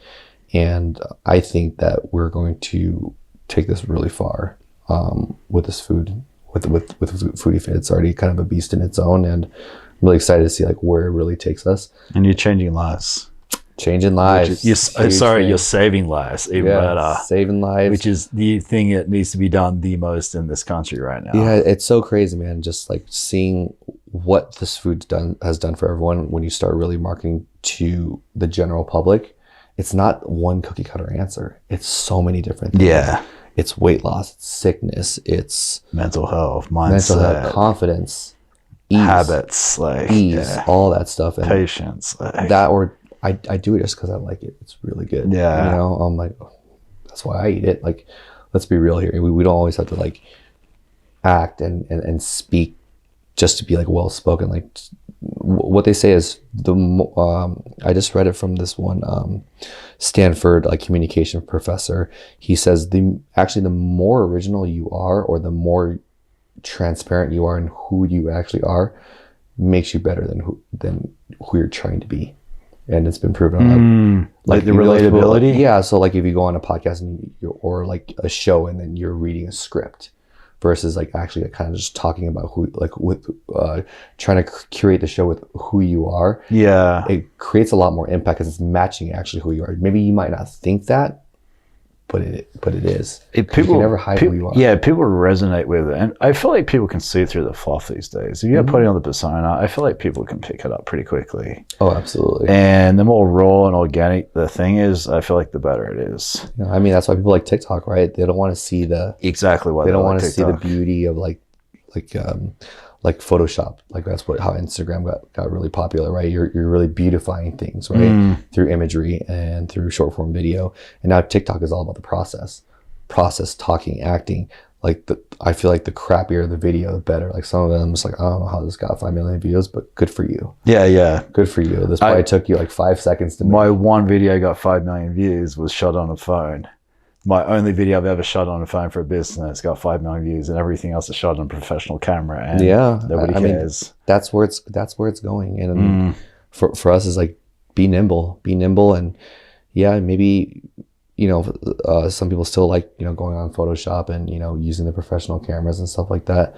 And I think that we're going to take this really far with this food, with Foodie Fit. It's already kind of a beast in its own, and I'm really excited to see like where it really takes us. And you're changing lives. Changing lives. You're saving lives. Even better. Saving lives. Which is the thing that needs to be done the most in this country right now. Yeah, it's so crazy, man. Just like seeing what this food has done for everyone when you start really marketing to the general public. It's not one cookie cutter answer. It's so many different things. Yeah. It's weight loss, it's sickness, it's mental health, mindset, confidence, ease, habits, all that stuff. And patience. I do it just because I like it. It's really good. Yeah. You know, I'm like, that's why I eat it. Like, let's be real here. We don't always have to like act and speak just to be like well spoken. Like what they say is I just read it from this one Stanford like communication professor. He says the more original you are, or the more transparent you are in who you actually are, makes you better than who you're trying to be. And it's been proven like the relatability. Yeah. So like if you go on a podcast or like a show, and then you're reading a script versus like actually kind of just talking about trying to curate the show with who you are. Yeah. It creates a lot more impact because it's matching actually who you are. Maybe you might not think that, but it is. People you can never hide who you are. Yeah, people resonate with it, and I feel like people can see through the fluff these days. If you're putting on the persona, I feel like people can pick it up pretty quickly. Oh, absolutely. And the more raw and organic the thing is, I feel like the better it is. Yeah, I mean, that's why people like TikTok, right? They don't want to see exactly why they don't want to see the beauty of like Photoshop. Like that's how Instagram got really popular, right? You're really beautifying things, right? Through imagery and through short form video. And now TikTok is all about the process, talking, acting. Like I feel like the crappier the video, the better. Like some of them, it's like, I don't know how this got 5 million views, but good for you. Yeah. Good for you. This probably took you like 5 seconds to make. My one video got 5 million views was shot on a phone. My only video I've ever shot on a phone for a business got 5 million views, and everything else is shot on a professional camera, and nobody cares. Mean, that's where it's going. And for us is like be nimble, and maybe some people still like going on Photoshop and using the professional cameras and stuff like that.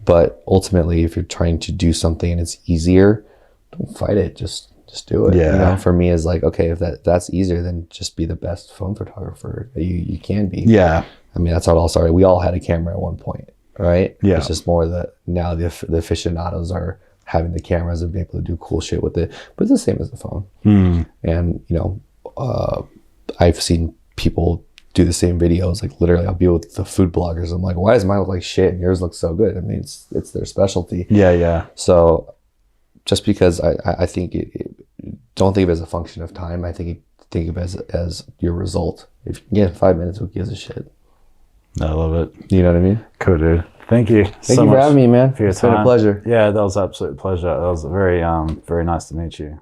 But ultimately, if you're trying to do something and it's easier, don't fight it. Just do it. Yeah. For me is like, okay, if that's easier, then just be the best phone photographer that you can be. Yeah. I mean, that's how it all started. We all had a camera at one point, right? Yeah. It's just more that now the aficionados are having the cameras and being able to do cool shit with it. But it's the same as the phone. And, I've seen people do the same videos. Like literally I'll be with the food bloggers. I'm like, why does mine look like shit and yours looks so good? I mean, it's their specialty. Yeah. So just because I think don't think of it as a function of time. I think of it as your result. If you can get 5 minutes, who gives a shit? I love it. You know what I mean? Cool, dude. Thank you. Thank you for having me, man. For your It's time. been a pleasure. Yeah, that was an absolute pleasure. That was very nice to meet you.